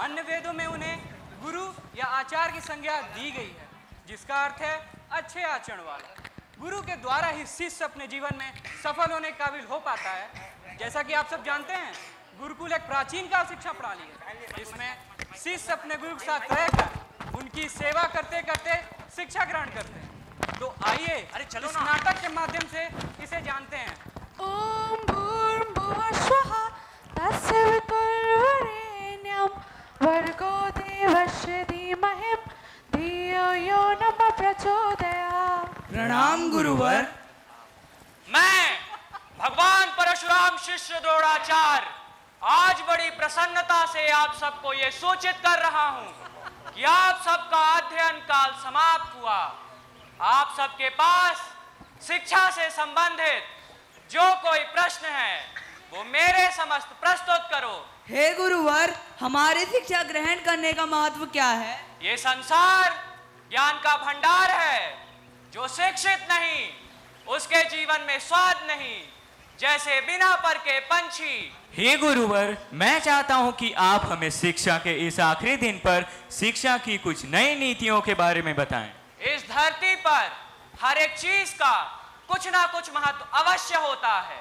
अन्य वेदों में उन्हें गुरु या आचार्य की संज्ञा दी गई है, जिसका अर्थ है अच्छे आचरण वाला। गुरु के द्वारा ही शिष्य अपने जीवन में सफल होने के काबिल हो पाता है। जैसा कि आप सब जानते हैं, गुरुकुल एक प्राचीन काल शिक्षा प्रणाली है, जिसमें शिष्य अपने गुरु के साथ रहकर उनकी सेवा करते करते शिक्षा ग्रहण करते हैं। तो आइए इस नाटक के माध्यम से इसे जानते हैं। ओम भूर्भुवस्वः तस्य वितुर्वरेण्यं भर्गो देवस्य धीमहि धियो यो नः प्रचोदयात्। प्रणाम गुरुवर। मैं भगवान परशुराम शिष्य द्रोणाचार्य आज बड़ी प्रसन्नता से आप सबको ये सूचित कर रहा हूं कि आप सबका अध्ययन काल समाप्त हुआ। आप सबके पास शिक्षा से संबंधित जो कोई प्रश्न है वो मेरे समस्त प्रस्तुत करो। हे गुरुवर, हमारी शिक्षा ग्रहण करने का महत्व क्या है? ये संसार ज्ञान का भंडार है। जो शिक्षित नहीं उसके जीवन में स्वाद नहीं, जैसे बिना पर के पंछी। हे गुरुवर, मैं चाहता हूं कि आप हमें शिक्षा के इस आखिरी दिन पर शिक्षा की कुछ नई नीतियों के बारे में बताएं। इस धरती पर हर एक चीज का कुछ ना कुछ महत्व अवश्य होता है।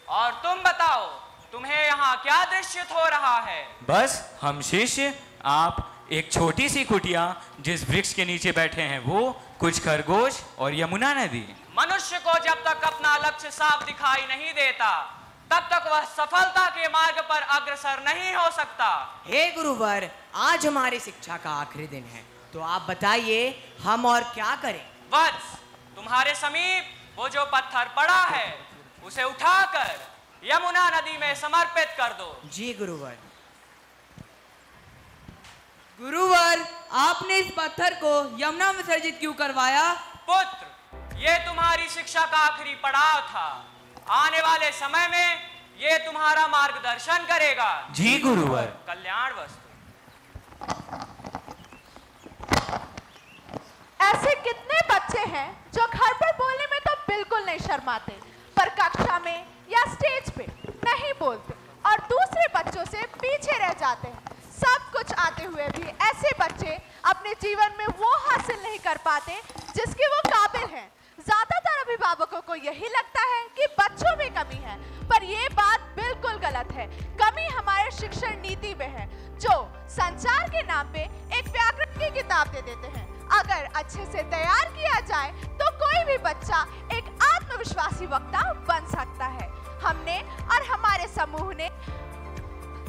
और तुम बताओ, तुम्हें यहाँ क्या दृश्यत हो रहा है? बस हम शिष्य, आप एक छोटी सी कुटिया जिस वृक्ष के नीचे बैठे हैं वो, कुछ खरगोश और यमुना नदी। मनुष्य को जब तक अपना लक्ष्य साफ दिखाई नहीं देता तब तक वह सफलता के मार्ग पर अग्रसर नहीं हो सकता। हे गुरुवर, आज हमारी शिक्षा का आखिरी दिन है, तो आप बताइए हम और क्या करें? वत्स, तुम्हारे समीप वो जो पत्थर पड़ा है उसे उठाकर यमुना नदी में समर्पित कर दो। जी गुरुवर। गुरुवर, आपने इस पत्थर को यमुना में विसर्जित क्यों करवाया? पुत्र, ये तुम्हारी शिक्षा का आखिरी पड़ाव था। आने वाले समय में ये तुम्हारा मार्गदर्शन करेगा। जी गुरुवर। कल्याण वस्तु। ऐसे कितने बच्चे हैं जो घर पर बोलने में तो बिल्कुल नहीं शर्माते, पर कक्षा में या स्टेज पे नहीं बोलते और दूसरे बच्चों से पीछे रह जाते हैं। सब कुछ आते हुए भी ऐसे बच्चे अपने जीवन में वो हासिल नहीं कर पाते जिसके वो काबिल हैं। ज्यादातर अभिभावकों को यही लगता है कि बच्चों में कमी है, पर ये बात बिल्कुल गलत है। कमी हमारे शिक्षण नीति में है, जो संचार के नाम पे एक व्याकरण की किताब दे देते हैं। अगर अच्छे से तैयार किया जाए तो कोई भी बच्चा एक आत्मविश्वासी वक्ता बन सकता है। हमने और हमारे समूह ने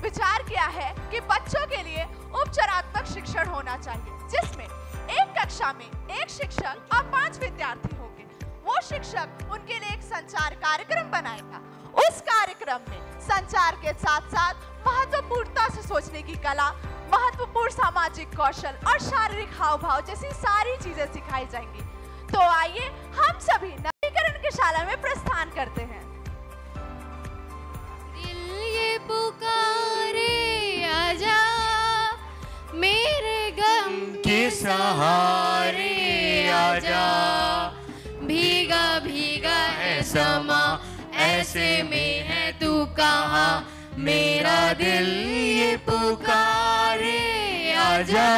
विचार किया है कि बच्चों के लिए उपचारात्मक शिक्षण होना चाहिए, जिसमें एक कक्षा में एक शिक्षक और 5 विद्यार्थी होंगे। वो शिक्षक उनके लिए एक संचार कार्यक्रम बनाएगा। उस कार्यक्रम में संचार के साथ साथ महत्वपूर्णता से सोचने की कला, महत्वपूर्ण सामाजिक कौशल और शारीरिक हाव भाव जैसी सारी चीजें सिखाई जाएंगी। तो आइए हम सभी नवीकरण की शाला में प्रस्थान करते हैं। दिल ये पुकारे आजा, मेरे गम के सहारे आजा, भीगा भीगा है समा, ऐसे में है तू कहाँ, मेरा दिल ये पुकारे आजा,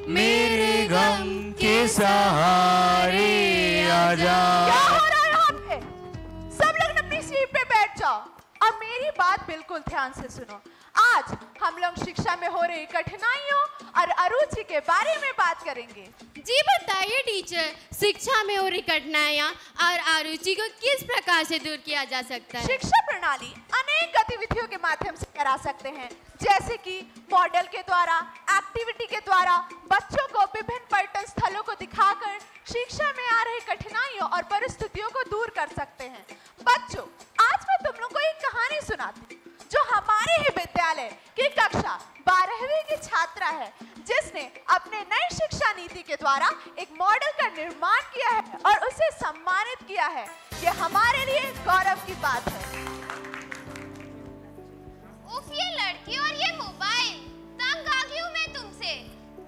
मेरे गम के सहारे आजा। क्या हो रहा है यहाँ पे? सब लोग अपनी सीट पे बैठ जाओ और मेरी बात बिल्कुल ध्यान से सुनो। आज हम लोग शिक्षा में हो रही कठिनाइयों और अरुचि के बारे में बात करेंगे। जी बताइए टीचर, शिक्षा में हो रही कठिनाइयाँ और अरुचि को किस प्रकार से दूर किया जा सकता है? शिक्षा प्रणाली अनेक गतिविधियों के माध्यम से करा सकते हैं, जैसे कि मॉडल के द्वारा, एक्टिविटी के द्वारा बच्चों को विभिन्न पर्यटन स्थलों को दिखाकर शिक्षा में आ रही कठिनाइयों और परिस्थितियों को दूर कर सकते हैं। बच्चों, आज मैं तुम लोग को एक कहानी सुनाती हूँ जो हमारे ही विद्यालय की कक्षा 12वीं की छात्रा है, जिसने अपने नई शिक्षा नीति के द्वारा एक मॉडल का निर्माण किया है और उसे सम्मानित किया है। ये हमारे लिए गौरव की बात है। उफ, ये लड़की और ये मोबाइल, तंग आ गई हूँ मैं तुमसे।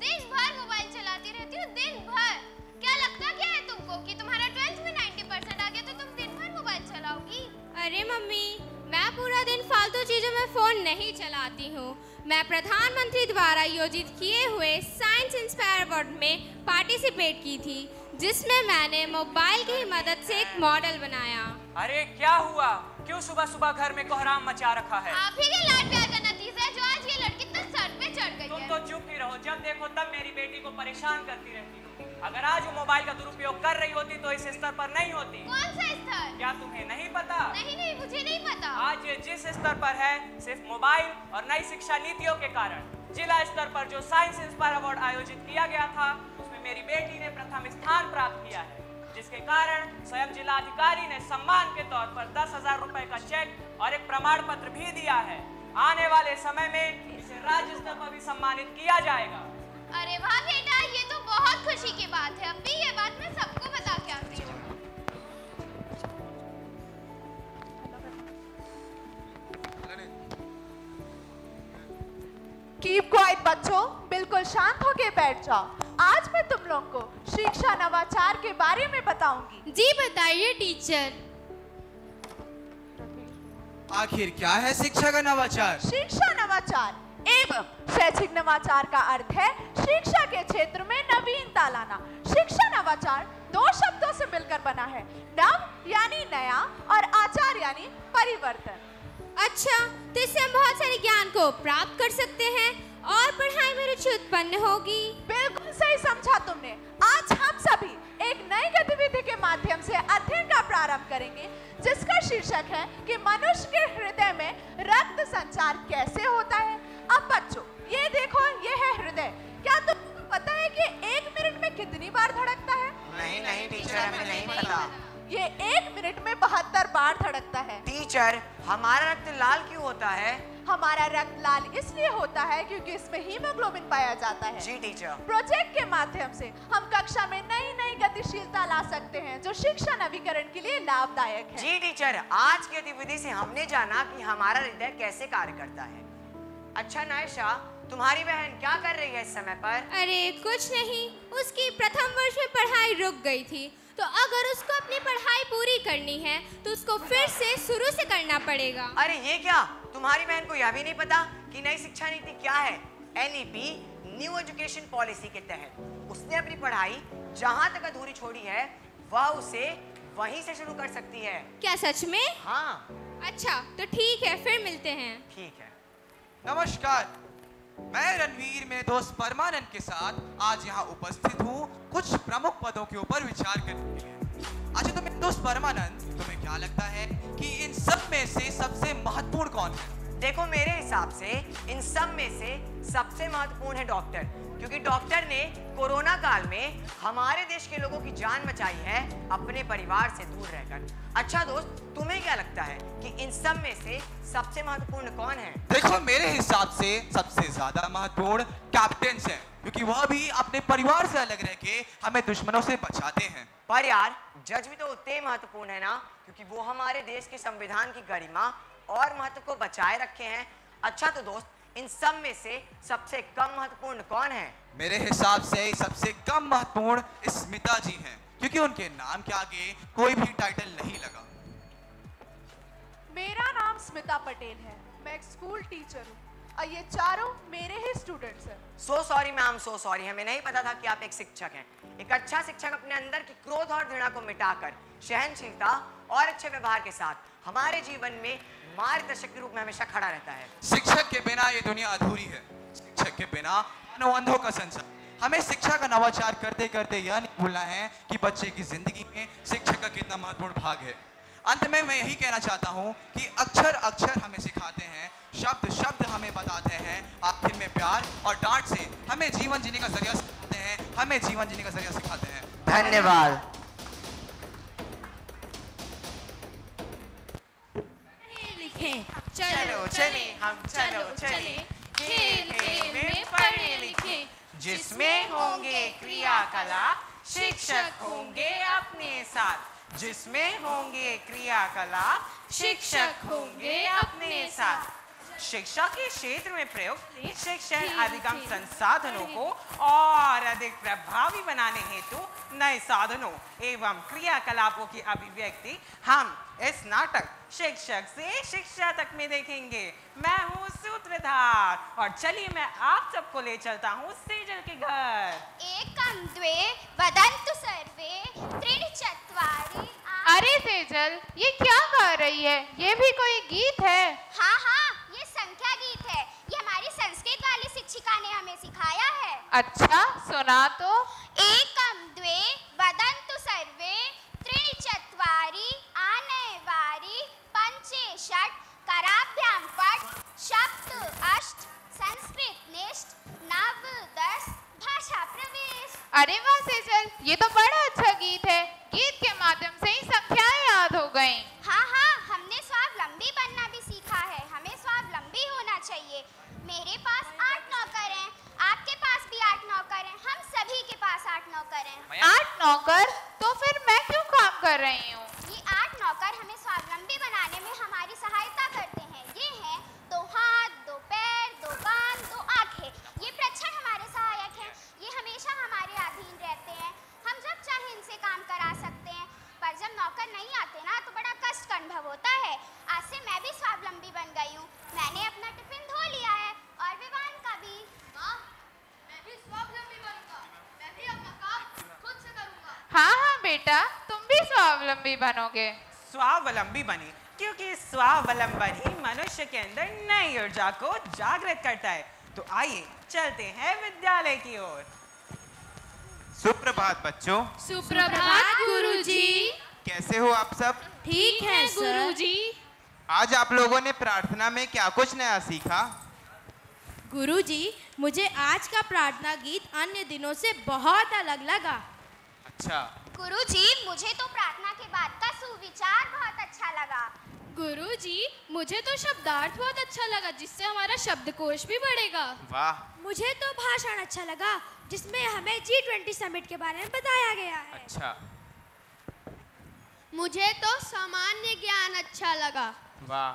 दिन भर मोबाइल चलाती रहती हूँ, दिन भर। क्या लगता क्या है तुमको कि तुम्हारा 12th में 90% आ गया तो तुम दिन भर मोबाइल चलाओगी? अरे मम्मी, मैं पूरा दिन फालतू चीजों में फोन नहीं चलाती हूँ। मैं प्रधानमंत्री द्वारा योजित किए हुए साइंस इंस्पायर अवार्ड में पार्टिसिपेट की थी, जिसमें मैंने मोबाइल की मदद से एक मॉडल बनाया। अरे क्या हुआ? क्यों सुबह सुबह घर में कोहराम मचा रखा है? आप ही के लाड प्यार का नतीजा है जो आज ये लड़की तक सर पे चढ़ गई है। तुम तो चुप ही रहो, जब देखो तब मेरी बेटी को परेशान करती रहती हो। अगर आज वो मोबाइल का दुरुपयोग कर रही होती तो इस स्तर पर नहीं होती। कौन सा स्तर? क्या तुम्हें नहीं पता? नहीं, मुझे नहीं पता। आज ये जिस स्तर पर है, सिर्फ मोबाइल और नई शिक्षा नीतियों के कारण। जिला स्तर पर जो साइंस इंस्पायर अवार्ड आयोजित किया गया था, उसमें मेरी बेटी ने प्रथम स्थान प्राप्त किया है, जिसके कारण स्वयं जिला अधिकारी ने सम्मान के तौर पर 10,000 रुपए का चेक और एक प्रमाण पत्र भी दिया है। आने वाले समय में इसे राज्य स्तर पर भी सम्मानित किया जाएगा। अरे वाह बेटा, ये तो बहुत खुशी की बात है। अभी ये बात मैं सबको बता के आती हूँ। कीप क्वाइट बच्चों, बिल्कुल शांत होके बैठ जाओ। आज मैं तुम लोग को शिक्षा नवाचार के बारे में बताऊंगी। जी बताइए टीचर। आखिर क्या है शिक्षा का नवाचार? शिक्षा नवाचार एवं शैक्षिक नवाचार का अर्थ है शिक्षा के क्षेत्र में नवीनता लाना। शिक्षा नवाचार दो शब्दों से मिलकर बना है, नव यानी नया और आचार यानी परिवर्तन। अच्छा, तो इससे हम बहुत सारे ज्ञान को प्राप्त कर सकते हैं और पढ़ाई में रुचि उत्पन्न होगी। बिल्कुल सही समझा तुमने। आज हम सभी एक नई गतिविधि के माध्यम से अध्ययन का प्रारंभ करेंगे, जिसका शीर्षक है कि मनुष्य के हृदय में रक्त संचार कैसे होता है। अब बच्चों, ये देखो, ये है हृदय। क्या तुमको पता है कि 1 मिनट में कितनी बार धड़कता है? नहीं टीचर, हमें नहीं पता। ये 1 मिनट में 72 बार धड़कता है। टीचर, हमारा रक्त लाल क्यों होता है? हमारा रक्त लाल इसलिए होता है क्योंकि इसमें हीमोग्लोबिन पाया जाता है। जी टीचर। प्रोजेक्ट के माध्यम से हम कक्षा में नई गतिशीलता ला सकते हैं, जो शिक्षा नवीकरण के लिए लाभदायक है। जी टीचर, आज की गतिविधि से हमने जाना कि हमारा हृदय कैसे कार्य करता है। अच्छा नायशा, तुम्हारी बहन क्या कर रही है इस समय पर? अरे कुछ नहीं, उसकी प्रथम वर्ष में पढ़ाई रुक गई थी, तो अगर उसको अपनी पढ़ाई पूरी करनी है तो उसको फिर से शुरू से करना पड़ेगा। अरे ये क्या, तुम्हारी बहन को यह भी नहीं पता कि नई शिक्षा नीति क्या है? NEP, न्यू एजुकेशन पॉलिसी के तहत उसने अपनी पढ़ाई जहाँ तक अधूरी छोड़ी है, वह उसे वहीं से शुरू कर सकती है। क्या सच में? हाँ। अच्छा, तो ठीक है, फिर मिलते हैं। ठीक है। नमस्कार, मैं रणवीर मेरे दोस्त परमानंद के साथ आज यहाँ उपस्थित हूँ कुछ प्रमुख पदों के ऊपर विचार करने के लिए। अच्छा, तो मेरे दोस्त परमानंद, तुम्हें क्या लगता है कि इन सब में से सबसे महत्वपूर्ण कौन है? देखो, मेरे हिसाब से इन सब में से सबसे महत्वपूर्ण है डॉक्टर, क्योंकि डॉक्टर ने कोरोना काल में हमारे देश के लोगों की जान बचाई है अपने परिवार से दूर रहकर। अच्छा दोस्त, तुम्हें क्या लगता है कि इन सब में से सबसे महत्वपूर्ण कौन है? देखो, मेरे हिसाब से सबसे ज्यादा महत्वपूर्ण कैप्टन है, क्योंकि वह भी अपने परिवार से अलग रह के हमें दुश्मनों से बचाते हैं। पर यार, जज भी तो उतने ही महत्वपूर्ण है ना, क्योंकि वो हमारे देश के संविधान की गरिमा और महत्व को बचाए रखे हैं। अच्छा तो दोस्त, इन सब में से सबसे कम महत्वपूर्ण कौन है? मेरे हिसाब से सबसे कम महत्वपूर्ण स्मिता जी हैं, क्योंकि उनके नाम के आगे कोई भी टाइटल नहीं लगा। मेरा नाम स्मिता पटेल है, मैं एक स्कूल टीचर हूँ और ये चारों मेरे ही स्टूडेंट्स हैं। So sorry ma'am, so sorry, हमें नहीं पता था कि आप एक शिक्षक हैं। एक अच्छा शिक्षक अपने अंदर की क्रोध और घृणा को मिटाकर सहनशीलता और अच्छे व्यवहार के साथ हमारे जीवन में मार्गदर्शक के रूप में हमेशा खड़ा रहता है। शिक्षक के बिना ये दुनिया अधूरी है। शिक्षक के बिना मानव अंधों का संसार। हमें शिक्षा का नवाचार करते करते यह नहीं भूलना है कि बच्चे की जिंदगी में शिक्षक का कितना महत्वपूर्ण भाग है। अंत में मैं यही कहना चाहता हूँ कि अक्षर अक्षर हमें सिखाते हैं, शब्द शब्द हमें बताते हैं, आखिर में प्यार और डांट से हमें जीवन जीने का जरिया सिखाते हैं, हमें जीवन जीने का जरिया सिखाते हैं। धन्यवाद। चलो चले हम चलो चले, खेल खेल में पढ़े लिखे, जिसमें होंगे क्रियाकलाप शिक्षक होंगे अपने साथ। जिसमें होंगे क्रियाकलाप शिक्षक होंगे अपने साथ। शिक्षा के क्षेत्र में प्रयुक्त शिक्षण अधिगम संसाधनों को और अधिक प्रभावी बनाने हेतु नए साधनों एवं क्रियाकलापों की अभिव्यक्ति हम इस नाटक शिक्षक से शिक्षा तक में देखेंगे। मैं हूँ सूत्रधार और चलिए मैं आप सबको ले चलता हूँ सेजल के घर। एकम द्वे वदन्तु सर्वे त्रीणि चत्वारि। अरे सेजल, ये क्या गा रही है? ये भी कोई गीत है? हाँ हाँ, ये संख्या गीत है। ये हमारी संस्कृत वाली शिक्षिका ने हमें सिखाया है। अच्छा, सुना तो। एकम द्वे वदन्तु सर्वे त्रीणि चत्वारि आनयवारि पंचे षट् कराभ्याम पट् सप्त अष्ट संस्कृत निष्ठ नव दस भाषा प्रवेश। अरे वाह सेजल, ये तो बड़ा अच्छा गीत है। गीत के माध्यम से ही संख्याएं याद हो गईं। हाँ हाँ, हमने स्वावलंबी बनना भी सीखा है। हमें स्वावलंबी होना चाहिए। मेरे पास 8 नौकर हैं, आपके पास भी 8 नौकर हैं, हम सभी के पास 8 नौकर हैं। 8 नौकर? तो फिर मैं क्यों काम कर रही हूँ? ये 8 नौकर हमें स्वावलंबी बनाने में हमारी सहायता करते हैं। ये हैं 2 हाथ, 2 पैर, 2 कान, 2 आँखें। ये प्रच्छन्न हमारे सहायक हैं। ये हमेशा हमारे अधीन रहते हैं। हम जब चाहे इनसे काम करा सकते हैं। पर जब नौकर नहीं आते ना तो बड़ा कष्ट का अनुभव होता है। आज से मैं भी स्वावलंबी बन गई हूँ। मैंने अपना टिफिन धो लिया है और विवान का भी। माँ, मैं भी स्वावलंबी बनूंगा। मैं भी अपना काम खुद से करूंगा। हाँ हाँ बेटा, तुम भी स्वावलंबी बनोगे। स्वावलंबी बने क्योंकि स्वावलंबन ही मनुष्य के अंदर नई ऊर्जा को जागृत करता है। तो आइए चलते हैं विद्यालय की ओर। सुप्रभात बच्चों। सुप्रभात गुरुजी। कैसे हो आप सब? ठीक है गुरुजी। आज आप लोगों ने प्रार्थना में क्या कुछ नया सीखा? गुरुजी, मुझे आज का प्रार्थना गीत अन्य दिनों से बहुत अलग लगा। अच्छा। गुरुजी, मुझे तो प्रार्थना के बाद का सुविचार बहुत अच्छा लगा। गुरुजी, मुझे तो शब्दार्थ बहुत अच्छा लगा, जिससे हमारा शब्दकोश भी बढ़ेगा। वाह। मुझे तो भाषण अच्छा लगा, जिसमें हमें G20 समिट के बारे में बताया गया है। अच्छा। मुझे तो सामान्य ज्ञान अच्छा लगा। वाह।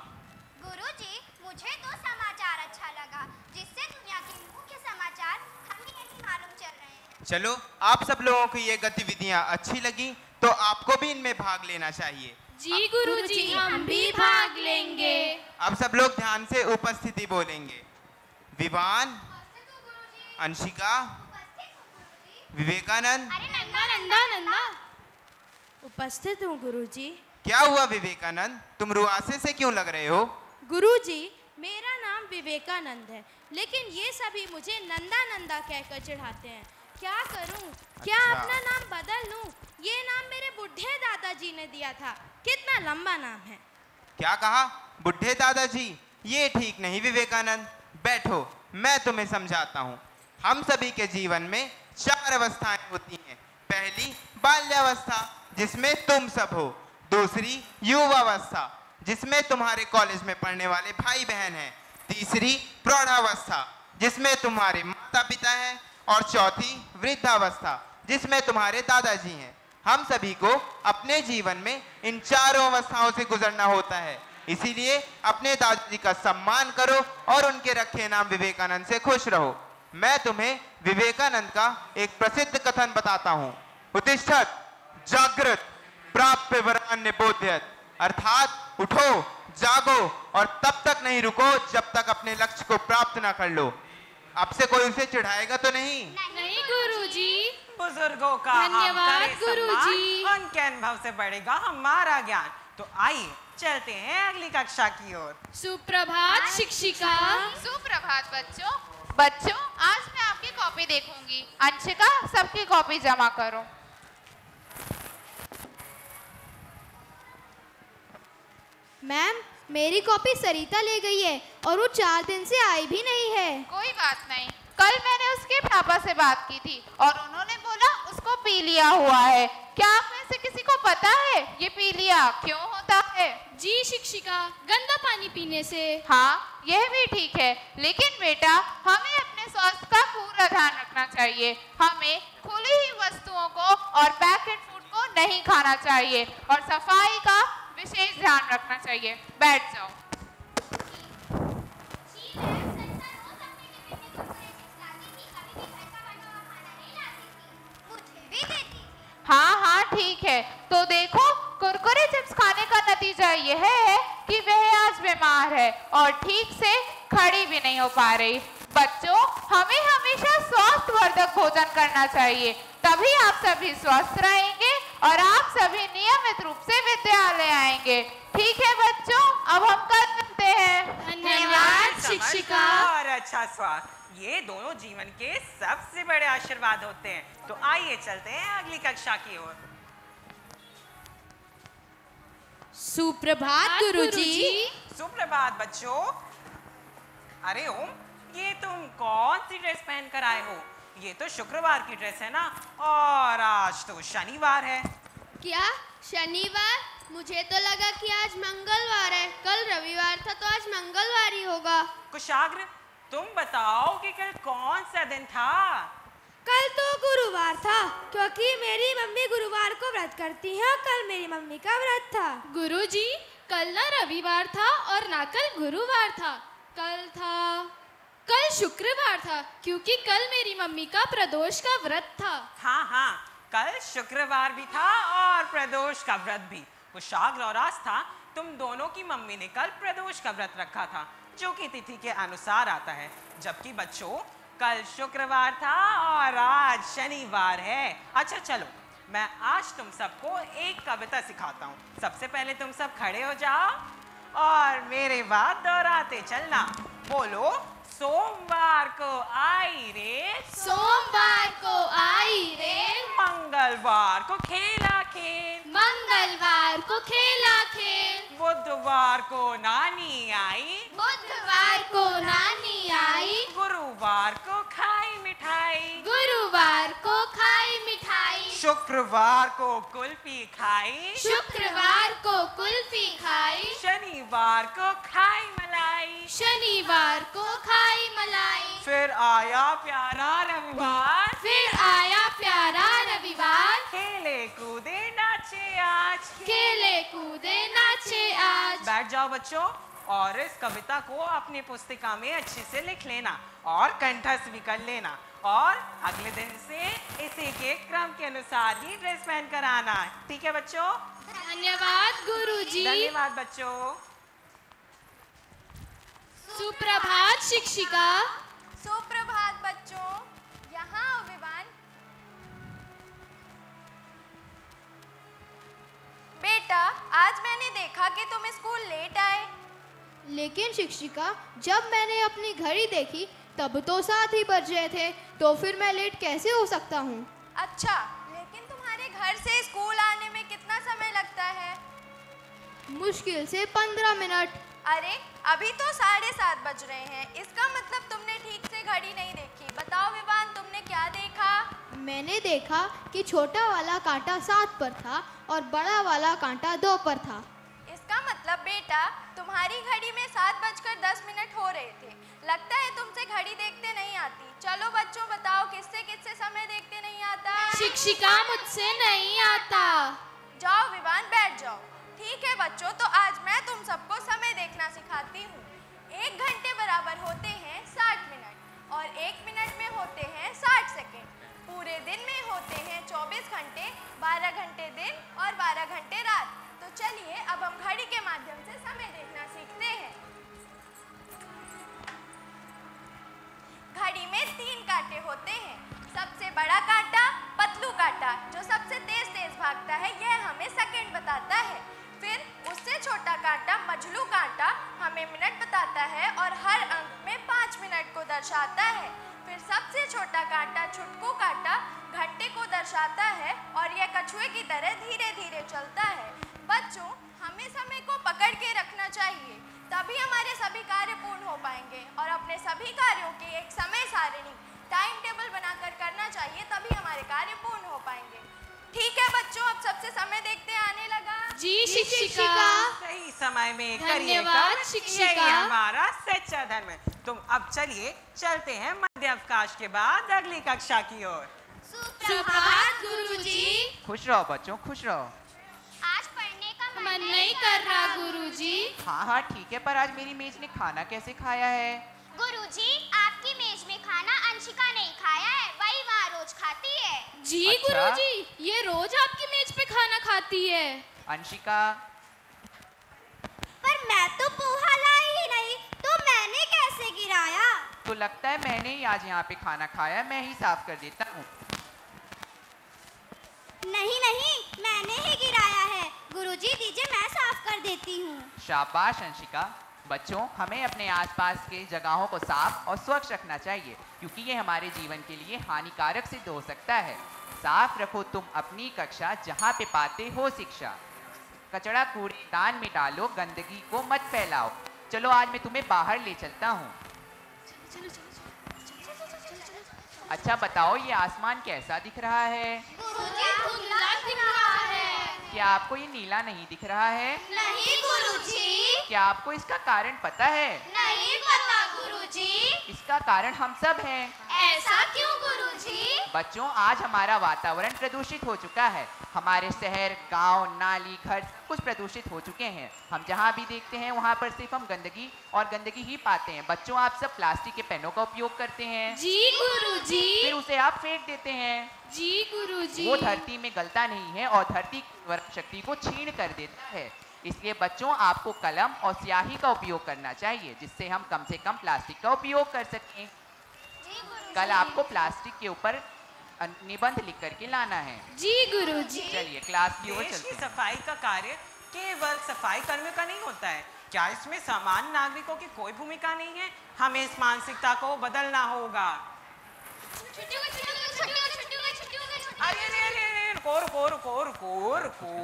गुरुजी, मुझे तो समाचार अच्छा लगा, जिससे दुनिया के मुख्य समाचार हमें नहीं मालूम चल रहे हैं। चलो, आप सब लोगों को ये गतिविधियां अच्छी लगी तो आपको भी इनमें भाग लेना चाहिए। जी गुरुजी, हम भी भाग लेंगे। अब सब लोग ध्यान से उपस्थिति बोलेंगे। विवान, अंशिका, विवेकानंद। नंदा उपस्थित हूँ गुरुजी। क्या हुआ विवेकानंद, तुम रुआसे से क्यों लग रहे हो? गुरुजी, मेरा नाम विवेकानंद है, लेकिन ये सभी मुझे नंदा नंदा कहकर चिढ़ाते हैं। क्या करूं? क्या अपना नाम बदल लूं? ये नाम मेरे बुढ़े दादाजी ने दिया था। कितना लंबा नाम है। क्या कहा? बुढ़े दादाजी? ये ठीक नहीं विवेकानंद। बैठो, मैं तुम्हें समझाता हूँ। हम सभी के जीवन में 4 अवस्थाएं होती हैं। पहली बाल्यावस्था, जिसमें तुम सब हो। दूसरी युवावस्था, जिसमें तुम्हारे कॉलेज में पढ़ने वाले भाई बहन हैं। तीसरी प्रौढ़ावस्था, जिसमें तुम्हारे माता पिता हैं। और चौथी वृद्धावस्था, जिसमें तुम्हारे दादाजी हैं। हम सभी को अपने जीवन में इन 4 अवस्थाओं से गुजरना होता है। इसीलिए अपने दादाजी का सम्मान करो और उनके रखे नाम विवेकानंद से खुश रहो। मैं तुम्हें विवेकानंद का एक प्रसिद्ध कथन बताता हूँ। उत्तिष्ठत् जागृत प्राप्य वरान्य बोध्यत। अर्थात उठो, जागो और तब तक नहीं रुको जब तक अपने लक्ष्य को प्राप्त ना कर लो। अब से कोई उसे चिढ़ाएगा तो नहीं? नहीं गुरुजी। बुजुर्गों का धन्यवाद हम करें गुरुजी। सम्मान, उनके अनुभव से बढ़ेगा हमारा ज्ञान। तो आइए चलते हैं अगली कक्षा की ओर। सुप्रभात शिक्षिका। सुप्रभात बच्चों। बच्चों, आज मैं आपकी कॉपी देखूंगी। अंशिका, सबकी कॉपी जमा करो। मैम, मेरी कॉपी सरिता ले गई है और वो 4 दिन से आई भी नहीं है। कोई बात नहीं, कल मैंने उसके पापा से बात की थी और उन्होंने बोला उसको पी लिया हुआ है। क्या आप में से किसी को पता है ये पी लिया क्यों होता है? जी शिक्षिका, गंदा पानी पीने से। हाँ, यह भी ठीक है, लेकिन बेटा हमें अपने स्वास्थ्य का पूरा ध्यान रखना चाहिए। हमें खुली ही वस्तुओं को और पैकेट फूड को नहीं खाना चाहिए और सफाई का विशेष ध्यान रखना चाहिए। बैठ जाओ। हाँ हाँ ठीक है, तो देखो कुरकुरे चिप्स खाने का नतीजा यह है कि वह आज बीमार है और ठीक से खड़ी भी नहीं हो पा रही। बच्चों, हमें हमेशा स्वास्थ्यवर्धक भोजन करना चाहिए, तभी आप सभी स्वस्थ रहेंगे और आप सभी नियमित रूप से विद्यालय आएंगे। ठीक है बच्चों, अब हम कल मिलते हैं। धन्यवाद शिक्षिका। और अच्छा स्वास्थ्य, ये दोनों जीवन के सबसे बड़े आशीर्वाद होते हैं। तो आइए चलते हैं अगली कक्षा की ओर। सुप्रभात गुरुजी। सुप्रभात बच्चों। अरे ओम, ये तुम कौन सी ड्रेस पहन कर आए हो? ये तो शुक्रवार की ड्रेस है ना, और आज तो शनिवार है। क्या शनिवार? मुझे तो लगा कि आज मंगलवार है। कल रविवार था तो आज मंगलवार ही होगा। कुशाग्र, तुम बताओ कि कल कौन सा दिन था? कल तो गुरुवार था, क्योंकि मेरी मम्मी गुरुवार को व्रत करती है। कल मेरी मम्मी का व्रत था। गुरुजी, कल ना रविवार था और ना कल गुरुवार था। कल शुक्रवार था, क्योंकि कल मेरी मम्मी का प्रदोष का व्रत था। हाँ हाँ, कल शुक्रवार भी था और प्रदोष का व्रत भी। कुशाग्र और आस्था, तुम दोनों की मम्मी ने कल प्रदोष का व्रत रखा था, जो कि तिथि के अनुसार आता है। जबकि बच्चों, कल शुक्रवार था और आज शनिवार है। अच्छा चलो, मैं आज तुम सबको एक कविता सिखाता हूँ। सबसे पहले तुम सब खड़े हो जाओ और मेरे बाद दोहराते चलना। बोलो, सोमवार को आई रे, सोमवार को आई रे, मंगलवार को खेला खेल, मंगलवार को खेला खेल, बुधवार को नानी आई, बुधवार को नानी आई, गुरुवार को खाई मिठाई, गुरुवार को खाई मिठाई, शुक्रवार को कुल्फी खाई, शुक्रवार को कुल्फी खाई, शनिवार को खाई मलाई, शनिवार को खाई मलाई। फिर आया प्यारा रविवार, फिर आया प्यारा रविवार, खेले कूदे नाचे आज, खेले कूदे नाचे आज। बैठ जाओ बच्चों और इस कविता को अपनी पुस्तिका में अच्छे से लिख लेना और कंठस्थ भी कर लेना, और अगले दिन से इसी के क्रम के अनुसार ही ड्रेस पहन कर आना। ठीक है बच्चों? धन्यवाद गुरुजी। धन्यवाद बच्चों। सुप्रभात शिक्षिका। सुप्रभात बच्चों। यहाँ आओ विवान। बेटा, आज मैंने देखा कि तुम स्कूल लेट आए। लेकिन शिक्षिका, जब मैंने अपनी घड़ी देखी तब तो 7 ही बज रहे थे, तो फिर मैं लेट कैसे हो सकता हूँ? अच्छा, लेकिन तुम्हारे घर से स्कूल आने में कितना समय लगता है? मुश्किल से 15 मिनट। अरे, अभी तो 7:30 बज रहे हैं। इसका मतलब तुमने ठीक से घड़ी नहीं देखी। बताओ विवान, तुमने क्या देखा? मैंने देखा कि छोटा वाला कांटा 7 पर था और बड़ा वाला कांटा 2 पर था। इसका मतलब बेटा, तुम्हारी घड़ी में 7:10 हो रहे थे। लगता है तुमसे घड़ी देखते नहीं आती। चलो बच्चों, बताओ किससे किससे समय देखते नहीं आता? शिक्षिका, मुझसे नहीं आता। जाओ विवान, बैठ जाओ। ठीक है बच्चों, तो आज मैं तुम सबको समय देखना सिखाती हूँ। 1 घंटे बराबर होते हैं 60 मिनट और 1 मिनट में होते हैं 60 सेकेंड। पूरे दिन में होते हैं 24 घंटे, 12 घंटे दिन और 12 घंटे रात। तो चलिए अब हम घड़ी के माध्यम से समय देखना सीखते हैं। घड़ी में 3 कांटे होते हैं। सबसे बड़ा कांटा पतलू कांटा, जो सबसे तेज भागता है, यह हमें सेकंड बताता है। फिर उसके सबसे छोटा कांटा मजलू कांटा हमें मिनट बताता है और हर अंक में 5 मिनट को दर्शाता है। फिर सबसे छोटा कांटा छुटकू कांटा घंटे को दर्शाता है और यह कछुए की तरह धीरे धीरे चलता है। बच्चों, हमें समय को पकड़ के रखना चाहिए, तभी हमारे सभी कार्य पूर्ण हो पाएंगे और अपने सभी कार्यों की एक समय सारिणी टाइम टेबल बनाकर करना चाहिए, तभी हमारे कार्य पूर्ण हो पाएंगे। ठीक है बच्चों, अब सबसे समय देखते आने लगा। जी शिक्षिका। सही समय में धन्यवाद शिक्षिका। यही हमारा सच्चा धर्म है। तुम अब चलिए, चलते हैं मध्य अवकाश के बाद अगली कक्षा की ओर। सुप्रभात गुरुजी। खुश रहो बच्चों, खुश रहो। आज पढ़ने का मन नहीं कर रहा गुरुजी। हाँ हाँ ठीक है, पर आज मेरी मेज ने खाना कैसे खाया है? गुरुजी, आपकी मेज में खाना अंशिका नहीं खाया है, वही वहाँ रोज खाती है। जी अच्छा? गुरुजी, ये रोज आपकी मेज पे खाना खाती है। अंशिका। पर मैं तो पोहा लाई ही नहीं, तो मैंने कैसे गिराया? तो लगता है मैंने ही आज यहाँ पे खाना खाया, मैं ही साफ कर देता हूँ। नहीं नहीं, मैंने ही गिराया है। गुरुजी दीजिए, मैं साफ कर देती हूँ। शाबाश अंशिका। बच्चों, हमें अपने आसपास के जगहों को साफ और स्वच्छ रखना चाहिए, क्योंकि ये हमारे जीवन के लिए हानिकारक सिद्ध हो सकता है। साफ रखो तुम अपनी कक्षा, जहाँ पे पाते हो शिक्षा। कचरा कूड़ेदान में डालो, गंदगी को मत फैलाओ। चलो आज मैं तुम्हें बाहर ले चलता हूँ। अच्छा बताओ, ये आसमान कैसा दिख रहा है? गुरुजी धुंधला दिख रहा है। क्या आपको ये नीला नहीं दिख रहा है? नहीं गुरुजी। क्या आपको इसका कारण पता है? नहीं पता गुरुजी। इसका कारण हम सब हैं। ऐसा क्यों गुरुजी? बच्चों, आज हमारा वातावरण प्रदूषित हो चुका है। हमारे शहर, गांव, नाली, घर कुछ प्रदूषित हो चुके हैं। हम जहाँ भी देखते हैं वहाँ पर सिर्फ हम गंदगी और गंदगी ही पाते हैं। बच्चों, आप सब प्लास्टिक के पेनों का उपयोग करते हैं। जी गुरुजी। फिर उसे आप फेंक देते हैं। जी गुरुजी। वो धरती में गलता नहीं है और धरती की वर्क शक्ति को छीन कर देता है। इसलिए बच्चों, आपको कलम और स्याही का उपयोग करना चाहिए, जिससे हम कम से कम प्लास्टिक का उपयोग कर सकें। कल आपको प्लास्टिक के ऊपर निबंध लिख करके लाना है। जी गुरुजी। चलिए क्लास की ओर देश चलते की हैं। सफाई का कार्य केवल सफाई कर्मियों का नहीं होता है। क्या इसमें सामान्य नागरिकों की कोई भूमिका नहीं है? हमें इस मानसिकता को बदलना होगा। अरे रुको,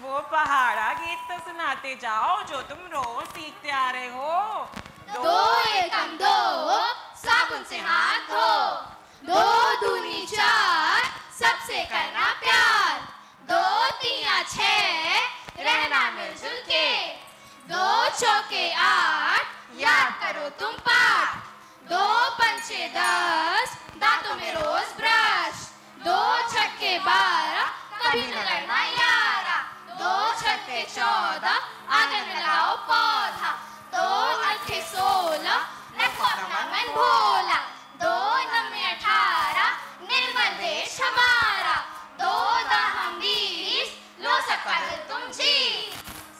वो पहाड़ा गीत तो सुनाते जाओ जो तुम रोज सीखते आ रहे हो। 2 एकम 2, साबुन से हाथ धो। 2 दूनी 4, सबसे करना प्यार। 2 3 6, रहना मिलजुल के। 2 चौके 8, याद करो तुम पाठ। 2 पंचे 10, दांतों में रोज ब्रश। 2 छक्के 12, कभी न लड़ना यारा। 2 छक्के 14, आंगन में लाओ पौधा। 2 अट्ठे 16, रखो अपना मन भोला। 2 नम्मे 18, निर्मल देश हमारा। 2 दाहम 20, लो सकता है तुम जीत।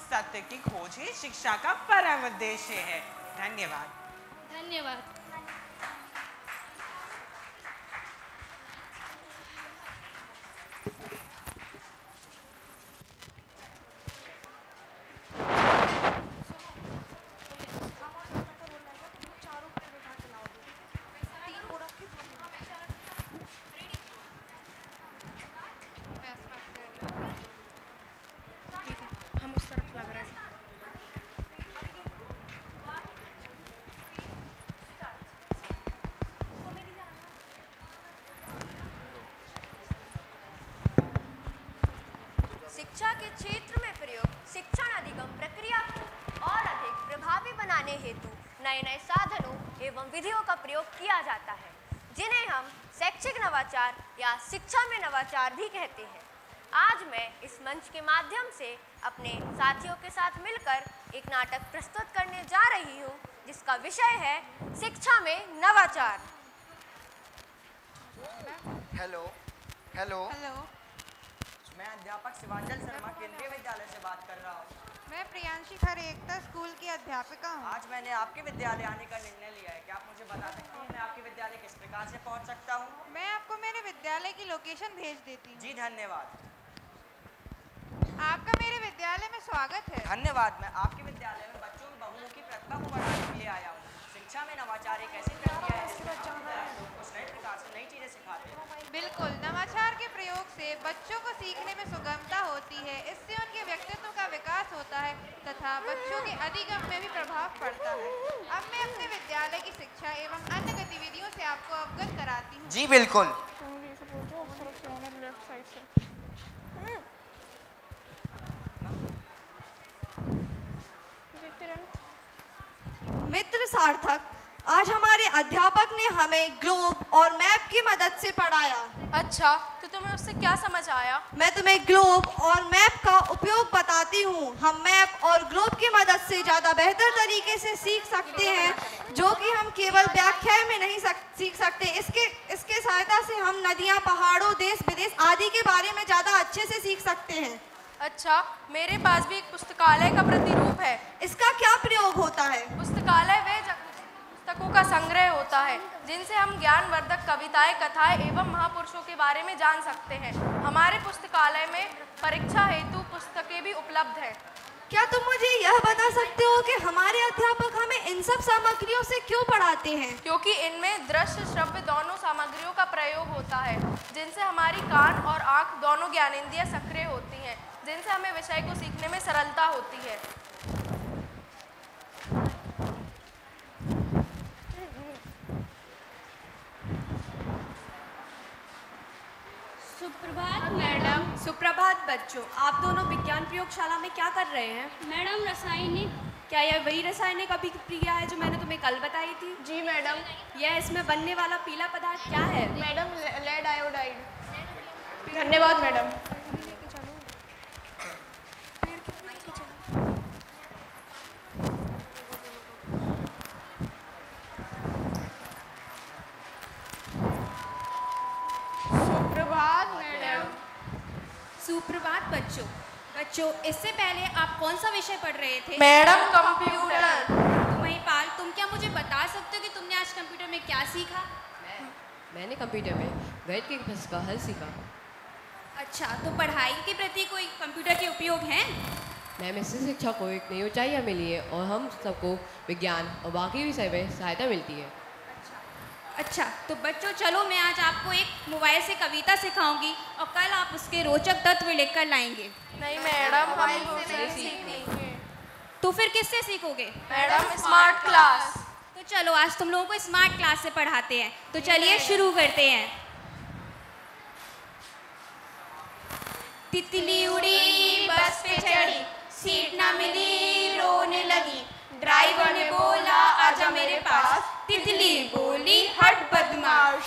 सत्य की खोज ही शिक्षा का परम उद्देश्य है। धन्यवाद। धन्यवाद। हम उस तरफ लग रहे हैं। शिक्षा के क्षेत्र में प्रयोग शिक्षण अधिगम प्रक्रिया को और अधिक प्रभावी बनाने हेतु नए नए साधनों एवं विधियों का प्रयोग किया जाता है, जिन्हें हम शैक्षिक नवाचार या शिक्षा में नवाचार भी कहते हैं। आज मैं इस मंच के माध्यम से अपने साथियों के साथ मिलकर एक नाटक प्रस्तुत करने जा रही हूँ, जिसका विषय है शिक्षा में नवाचार। हेलो हेलो हेलो, मैं अध्यापक शिवांचल शर्मा केंद्रीय विद्यालय से बात कर रहा हूँ। मैं प्रियांशी खरे एकता स्कूल की अध्यापिका हूँ। आज मैंने आपके विद्यालय आने का निर्णय लिया है। क्या आप मुझे बता सकती हैं मैं आपके विद्यालय किस प्रकार से पहुँच सकता हूँ? मैं आपको मेरे विद्यालय की लोकेशन भेज देती हूँ। जी धन्यवाद। आपका मेरे विद्यालय में स्वागत है। धन्यवाद। मैं आपके विद्यालय में बच्चों की बहुमुखी प्रतिभा को बढ़ाने के लिए आया हूँ। शिक्षा में नवाचार एक ऐसी प्रक्रिया है जिसमें कुछ नए प्रकार से नई चीजें सिखाते हैं। बिल्कुल, नवाचार के प्रयोग से बच्चों को सीखने में सुगमता होती है। इससे उनके व्यक्तित्व का विकास होता है तथा बच्चों के अधिगम में भी प्रभाव पड़ता है। अब मैं अपने विद्यालय की शिक्षा एवं अन्य गतिविधियों से आपको अवगत कराती हूँ। जी बिल्कुल। मित्र सार्थक, आज हमारे अध्यापक ने हमें ग्लोब और मैप की मदद से पढ़ाया। अच्छा, तो तुम्हें उससे क्या समझ आया? मैं तुम्हें ग्लोब और मैप का उपयोग बताती हूँ। हम मैप और ग्लोब की मदद से ज़्यादा बेहतर तरीके से सीख सकते हैं, जो कि हम केवल व्याख्याएं में नहीं सीख सकते। इसके सहायता से हम नदियाँ, पहाड़ों, देश विदेश आदि के बारे में ज़्यादा अच्छे से सीख सकते हैं। अच्छा, मेरे पास भी एक पुस्तकालय का प्रतिरूप है। इसका क्या प्रयोग होता है? पुस्तकालय वे पुस्तकों का संग्रह होता है जिनसे हम ज्ञानवर्धक कविताएं, कथाएं एवं महापुरुषों के बारे में जान सकते हैं। हमारे पुस्तकालय में परीक्षा हेतु पुस्तकें भी उपलब्ध हैं। क्या तुम मुझे यह बता सकते हो कि हमारे अध्यापक हमें इन सब सामग्रियों से क्यों पढ़ाते हैं? क्योंकि इनमें दृश्य, श्रव्य दोनों सामग्रियों का प्रयोग होता है, जिनसे हमारी कान और आँख दोनों ज्ञानेंद्रियां सक्रिय होती हैं, जिनसे हमें विषय को सीखने में सरलता होती है। सुप्रभात मैडम। सुप्रभात बच्चों। आप दोनों विज्ञान प्रयोगशाला में क्या कर रहे हैं? मैडम रासायनिक। क्या यह वही रासायनिक अभिक्रिया है जो मैंने तुम्हें कल बताई थी? जी मैडम। यह इसमें बनने वाला पीला पदार्थ क्या है? Madam lead iodide. धन्यवाद मैडम। सुप्रभात बच्चों, इससे पहले आप कौन सा विषय पढ़ रहे थे? Madam computer. महिपाल, तुम क्या मुझे बता सकते हो कि तुमने आज कंप्यूटर में क्या सीखा? मैंने कंप्यूटर में गणित के प्रश्न का हल सीखा। अच्छा, तो पढ़ाई के प्रति कोई कंप्यूटर के उपयोग हैं? मैम, इससे शिक्षा को एक नई ऊंचाइयाँ मिली है और हम सबको विज्ञान और बाकी विषय में सहायता मिलती है। अच्छा, तो बच्चों चलो मैं आज आपको एक मोबाइल से कविता सिखाऊंगी और कल आप उसके रोचक तत्व लिखकर लाएंगे। नहीं मैडम, हम इनसे नहीं सीखेंगे। तो फिर किससे सीखोगे? Madam smart class. तो चलो आज तुम लोगों को स्मार्ट क्लास से पढ़ाते हैं। तो चलिए शुरू करते हैं। तितली उड़ी बस पे चढ़ी, सीट ना मिली रोने लगी, ड्राइवर ने बोला आजा मेरे पास, तितली बोली हट बदमाश।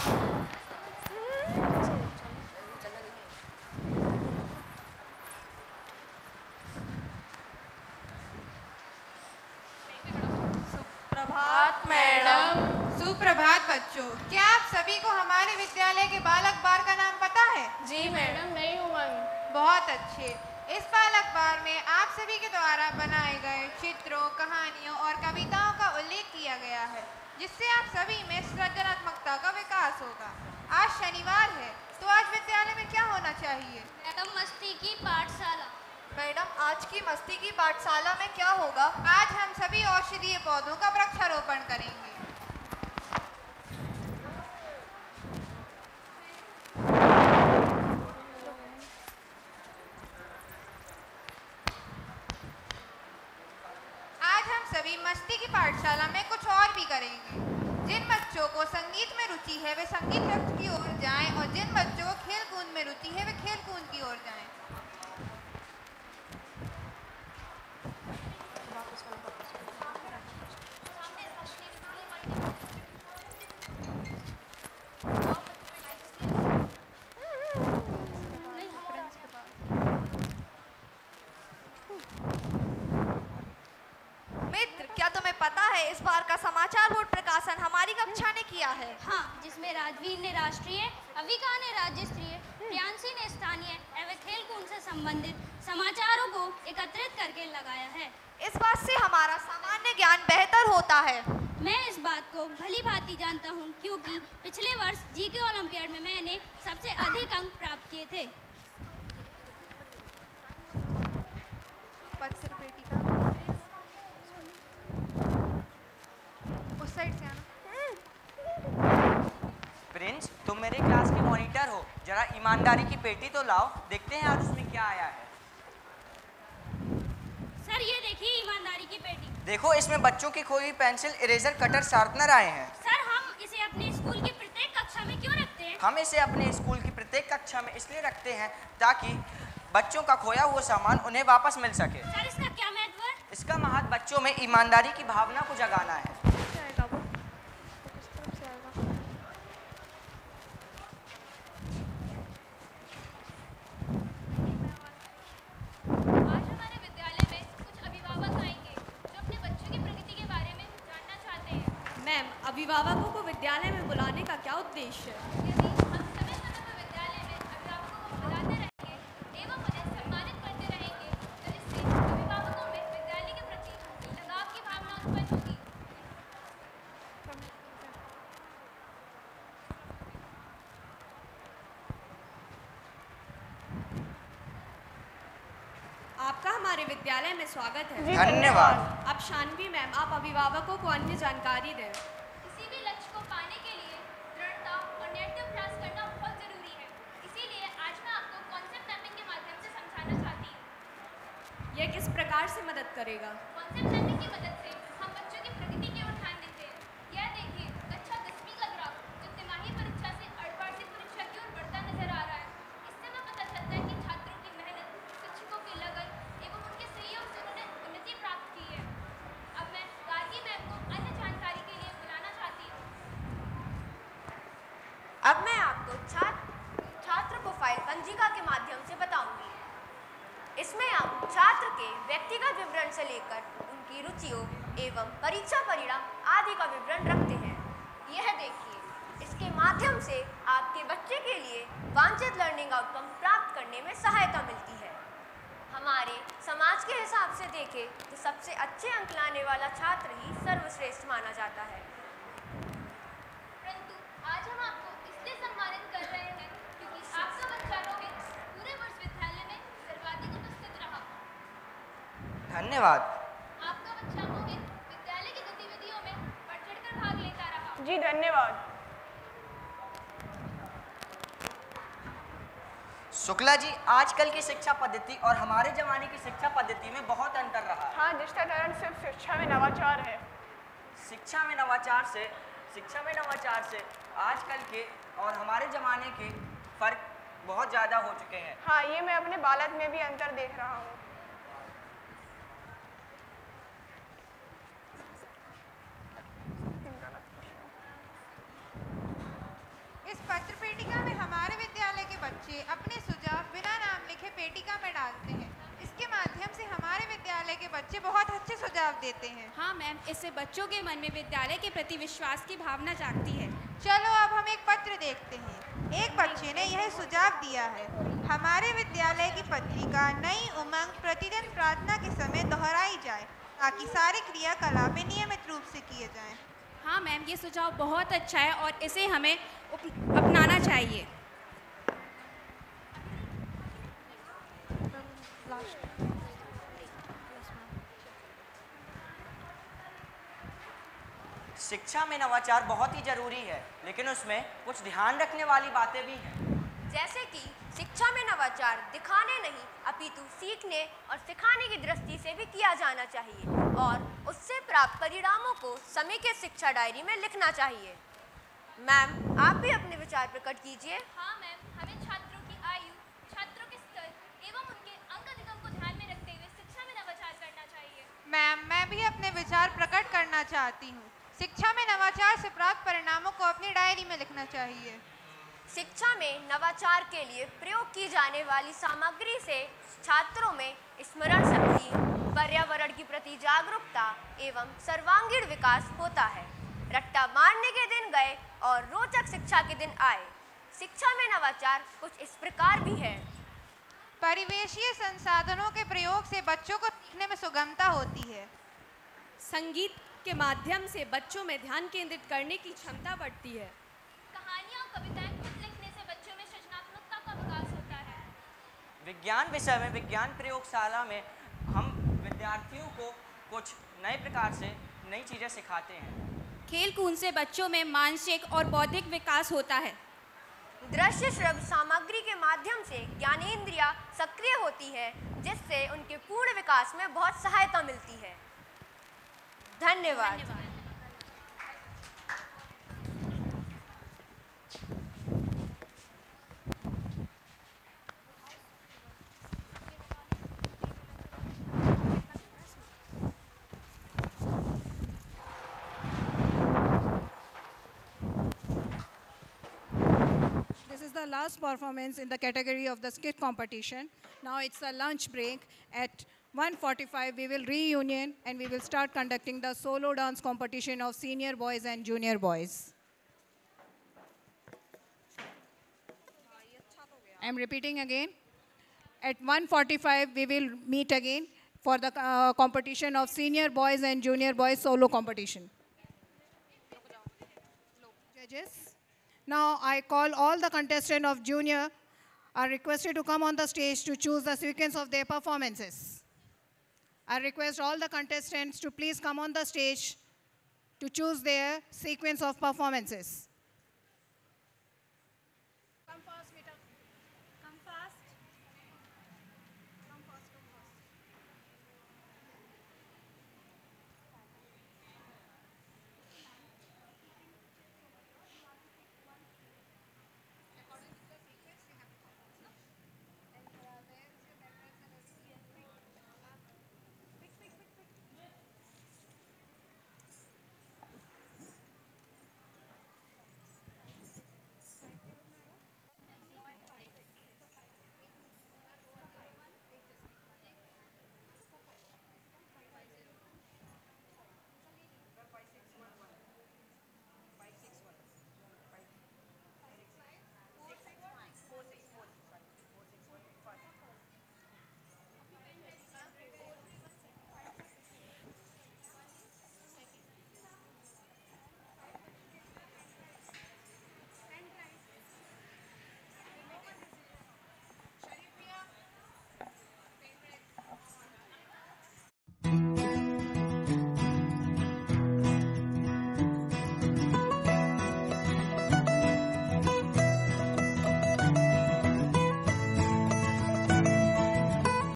सुप्रभात मैडम। सुप्रभात बच्चों, क्या आप सभी को हमारे विद्यालय के बाल अखबार का नाम पता है? जी मैडम, नहीं हुआ। बहुत अच्छे। इस बाल अखबार में आप सभी के द्वारा बनाए गए चित्रों, कहानियों और कविताओं का उल्लेख किया गया है, जिससे आप सभी में सृजनात्मकता का विकास होगा। आज शनिवार है, तो आज विद्यालय में क्या होना चाहिए? मैडम, मस्ती की पाठशाला। मैडम, आज की मस्ती की पाठशाला में क्या होगा? आज हम सभी औषधीय पौधों का वृक्षारोपण करेंगे। सभी मस्ती की पाठशाला में कुछ और भी करेंगे। जिन बच्चों को संगीत में रुचि है वे संगीत कक्ष की ओर जाएं और जिन बच्चों को खेल कूद में रुचि है वे खेल कूद की ओर जाएं। इस बार का समाचार बोर्ड प्रकाशन हमारी कक्षा ने किया है। हाँ, जिसमें राजवीर ने राष्ट्रीय, अविका ने राज्य स्तरीय, प्रियांशी ने स्थानीय एवं खेल कूद से संबंधित समाचारों को एकत्रित करके लगाया है। इस बात से हमारा सामान्य ज्ञान बेहतर होता है। मैं इस बात को भली भांति जानता हूँ क्योंकि पिछले वर्ष जीके ओलंपियाड में मैंने सबसे अधिक अंक प्राप्त किए थे। पत्थर पेटिका उस साइड से आना। प्रिंस, तुम मेरे क्लास के मॉनिटर हो, जरा ईमानदारी की पेटी तो लाओ, देखते हैं आज उसमें क्या आया है। सर ये देखिए ईमानदारी की पेटी। देखो, इसमें बच्चों की खोई हुई पेंसिल, इरेजर, कटर, शार्पनर आए हैं। सर हम इसे अपने स्कूल की प्रत्येक कक्षा में क्यों रखते हैं? हम इसे अपने स्कूल की प्रत्येक कक्षा में इसलिए रखते हैं ताकि बच्चों का खोया हुआ सामान उन्हें वापस मिल सके। सर इसका क्या महत्व है? इसका महत्व बच्चों में ईमानदारी की भावना को जगाना है। मैम, अभिभावकों को विद्यालय में बुलाने का क्या उद्देश्य है? आपका हमारे विद्यालय में स्वागत है। धन्यवाद। अब शानवी मैम, आप अभिभावकों को अन्य जानकारी दें। किसी भी लक्ष्य को पाने के लिए दृढ़ता और निरंतर प्रयास करना बहुत जरूरी है। इसीलिए आज मैं आपको कॉन्सेप्ट मैपिंग के माध्यम से समझाना चाहती हूँ। यह किस प्रकार से मदद करेगा? कॉन्सेप्ट मैपिंग की मदद से हम बच्चों की प्रगति की ओर ध्यान देते हैं। यह देखिए कक्षा 10वीं का ग्राफ जो तिमाही परीक्षा से अर्धवार्षिक परीक्षा की ओर बढ़ता नजर आ रहा है। इससे हमें पता चलता है कि छात्रों की मेहनत, शिक्षकों की लगन एवं उनके सहयोग से उन्होंने उन्नति प्राप्त की है। अब मैं गार्गी मैम को अन्य जानकारी के लिए बुलाना चाहती हूँ। अब मैं आपको छात्र प्रोफाइल पंजिका के माध्यम से बताऊंगी। इसमें हम छात्र के व्यक्तिगत विवरण से लेकर उनकी रुचियों एवं परीक्षा परिणाम आदि का विवरण रखते हैं। यह देखिए, इसके माध्यम से आपके बच्चे के लिए वांछित लर्निंग आउटकम प्राप्त करने में सहायता मिलती है। हमारे समाज के हिसाब से देखें तो सबसे अच्छे अंक लाने वाला छात्र ही सर्वश्रेष्ठ माना जाता है। परंतु आज हम आपको इसलिए सम्मानित कर रहे हैं क्योंकि आपका बच्चा रोहित पूरे वर्ष विद्यालय में सर्वाधिक उपस्थित रहा। धन्यवाद। आपका बच्चा मोहित विद्यालय की गतिविधियों में बढ़ चढ़कर भाग लेता रहा। जी धन्यवाद। शुक्ला जी, आजकल की शिक्षा पद्धति और हमारे जमाने की शिक्षा पद्धति में बहुत अंतर रहा है। हाँ, जिसका कारण सिर्फ शिक्षा में नवाचार है। शिक्षा में नवाचार से आजकल के और हमारे जमाने के फर्क बहुत ज़्यादा हो चुके हैं। हाँ, ये मैं अपने बालक में भी अंतर देख रहा हूँ। इस पत्र पेटिका में हमारे विद्यालय के बच्चे अपने सुझाव बिना नाम लिखे पेटिका में डालते हैं। इसके माध्यम से हमारे विद्यालय के बच्चे बहुत अच्छे सुझाव देते हैं। हाँ मैम, इससे बच्चों के मन में विद्यालय के प्रति विश्वास की भावना जागती है। चलो अब हम एक पत्र देखते हैं। एक बच्चे ने यह सुझाव दिया है, हमारे विद्यालय की पत्रिका नई उमंग प्रतिदिन प्रार्थना के समय दोहराई जाए ताकि सारे क्रियाकलापें नियमित रूप से किए जाएं। हाँ मैम, ये सुझाव बहुत अच्छा है और इसे हमें अपनाना चाहिए। शिक्षा में नवाचार बहुत ही जरूरी है, लेकिन उसमें कुछ ध्यान रखने वाली बातें भी हैं। जैसे कि शिक्षा में नवाचार दिखाने नहीं अपितु सीखने और सिखाने की दृष्टि से भी किया जाना चाहिए और उससे प्राप्त परिणामों को समेकित शिक्षा डायरी में लिखना चाहिए। मैम, आप भी अपने विचार प्रकट कीजिए। हाँ मैम, हमें छात्रों की आयु, छात्रों के स्तर एवं उनके अंक अधिगम को ध्यान में रखते हुए शिक्षा में नवाचार करना चाहिए। मैम, मैं भी अपने विचार प्रकट करना चाहती हूँ। शिक्षा में नवाचार से प्राप्त परिणामों को अपनी डायरी में लिखना चाहिए। शिक्षा में नवाचार के लिए प्रयोग की जाने वाली सामग्री से छात्रों में स्मरण शक्ति, पर्यावरण की प्रति जागरूकता एवं सर्वांगीण विकास होता है। रट्टा मारने के दिन गए और रोचक शिक्षा के दिन आए। शिक्षा में नवाचार कुछ इस प्रकार भी है। परिवेशीय संसाधनों के प्रयोग से बच्चों को सीखने में सुगमता होती है। संगीत के माध्यम से बच्चों में ध्यान केंद्रित करने की क्षमता बढ़ती है। कहानियाँ और कविताएं खुद लिखने से बच्चों में सृजनात्मकता का विकास होता है। विज्ञान विषय में विज्ञान प्रयोगशाला में हम विद्यार्थियों को कुछ नए प्रकार से नई चीज़ें सिखाते हैं। खेल कूद से बच्चों में मानसिक और बौद्धिक विकास होता है। दृश्य श्रव्य सामग्री के माध्यम से ज्ञानेंद्रियां सक्रिय होती है, जिससे उनके पूर्ण विकास में बहुत सहायता मिलती है। धन्यवाद। This is the last performance in the category of the skit competition. Now it's a lunch break. At 1:45 we will reunion and we will start conducting the solo dance competition of senior boys and junior boys. I'm repeating again. At 1:45 we will meet again for the competition of senior boys and junior boys solo competition. Judges. Now I call all the contestants of junior are requested to come on the stage to choose the sequence of their performances. I request all the contestants to please come on the stage to choose their sequence of performances.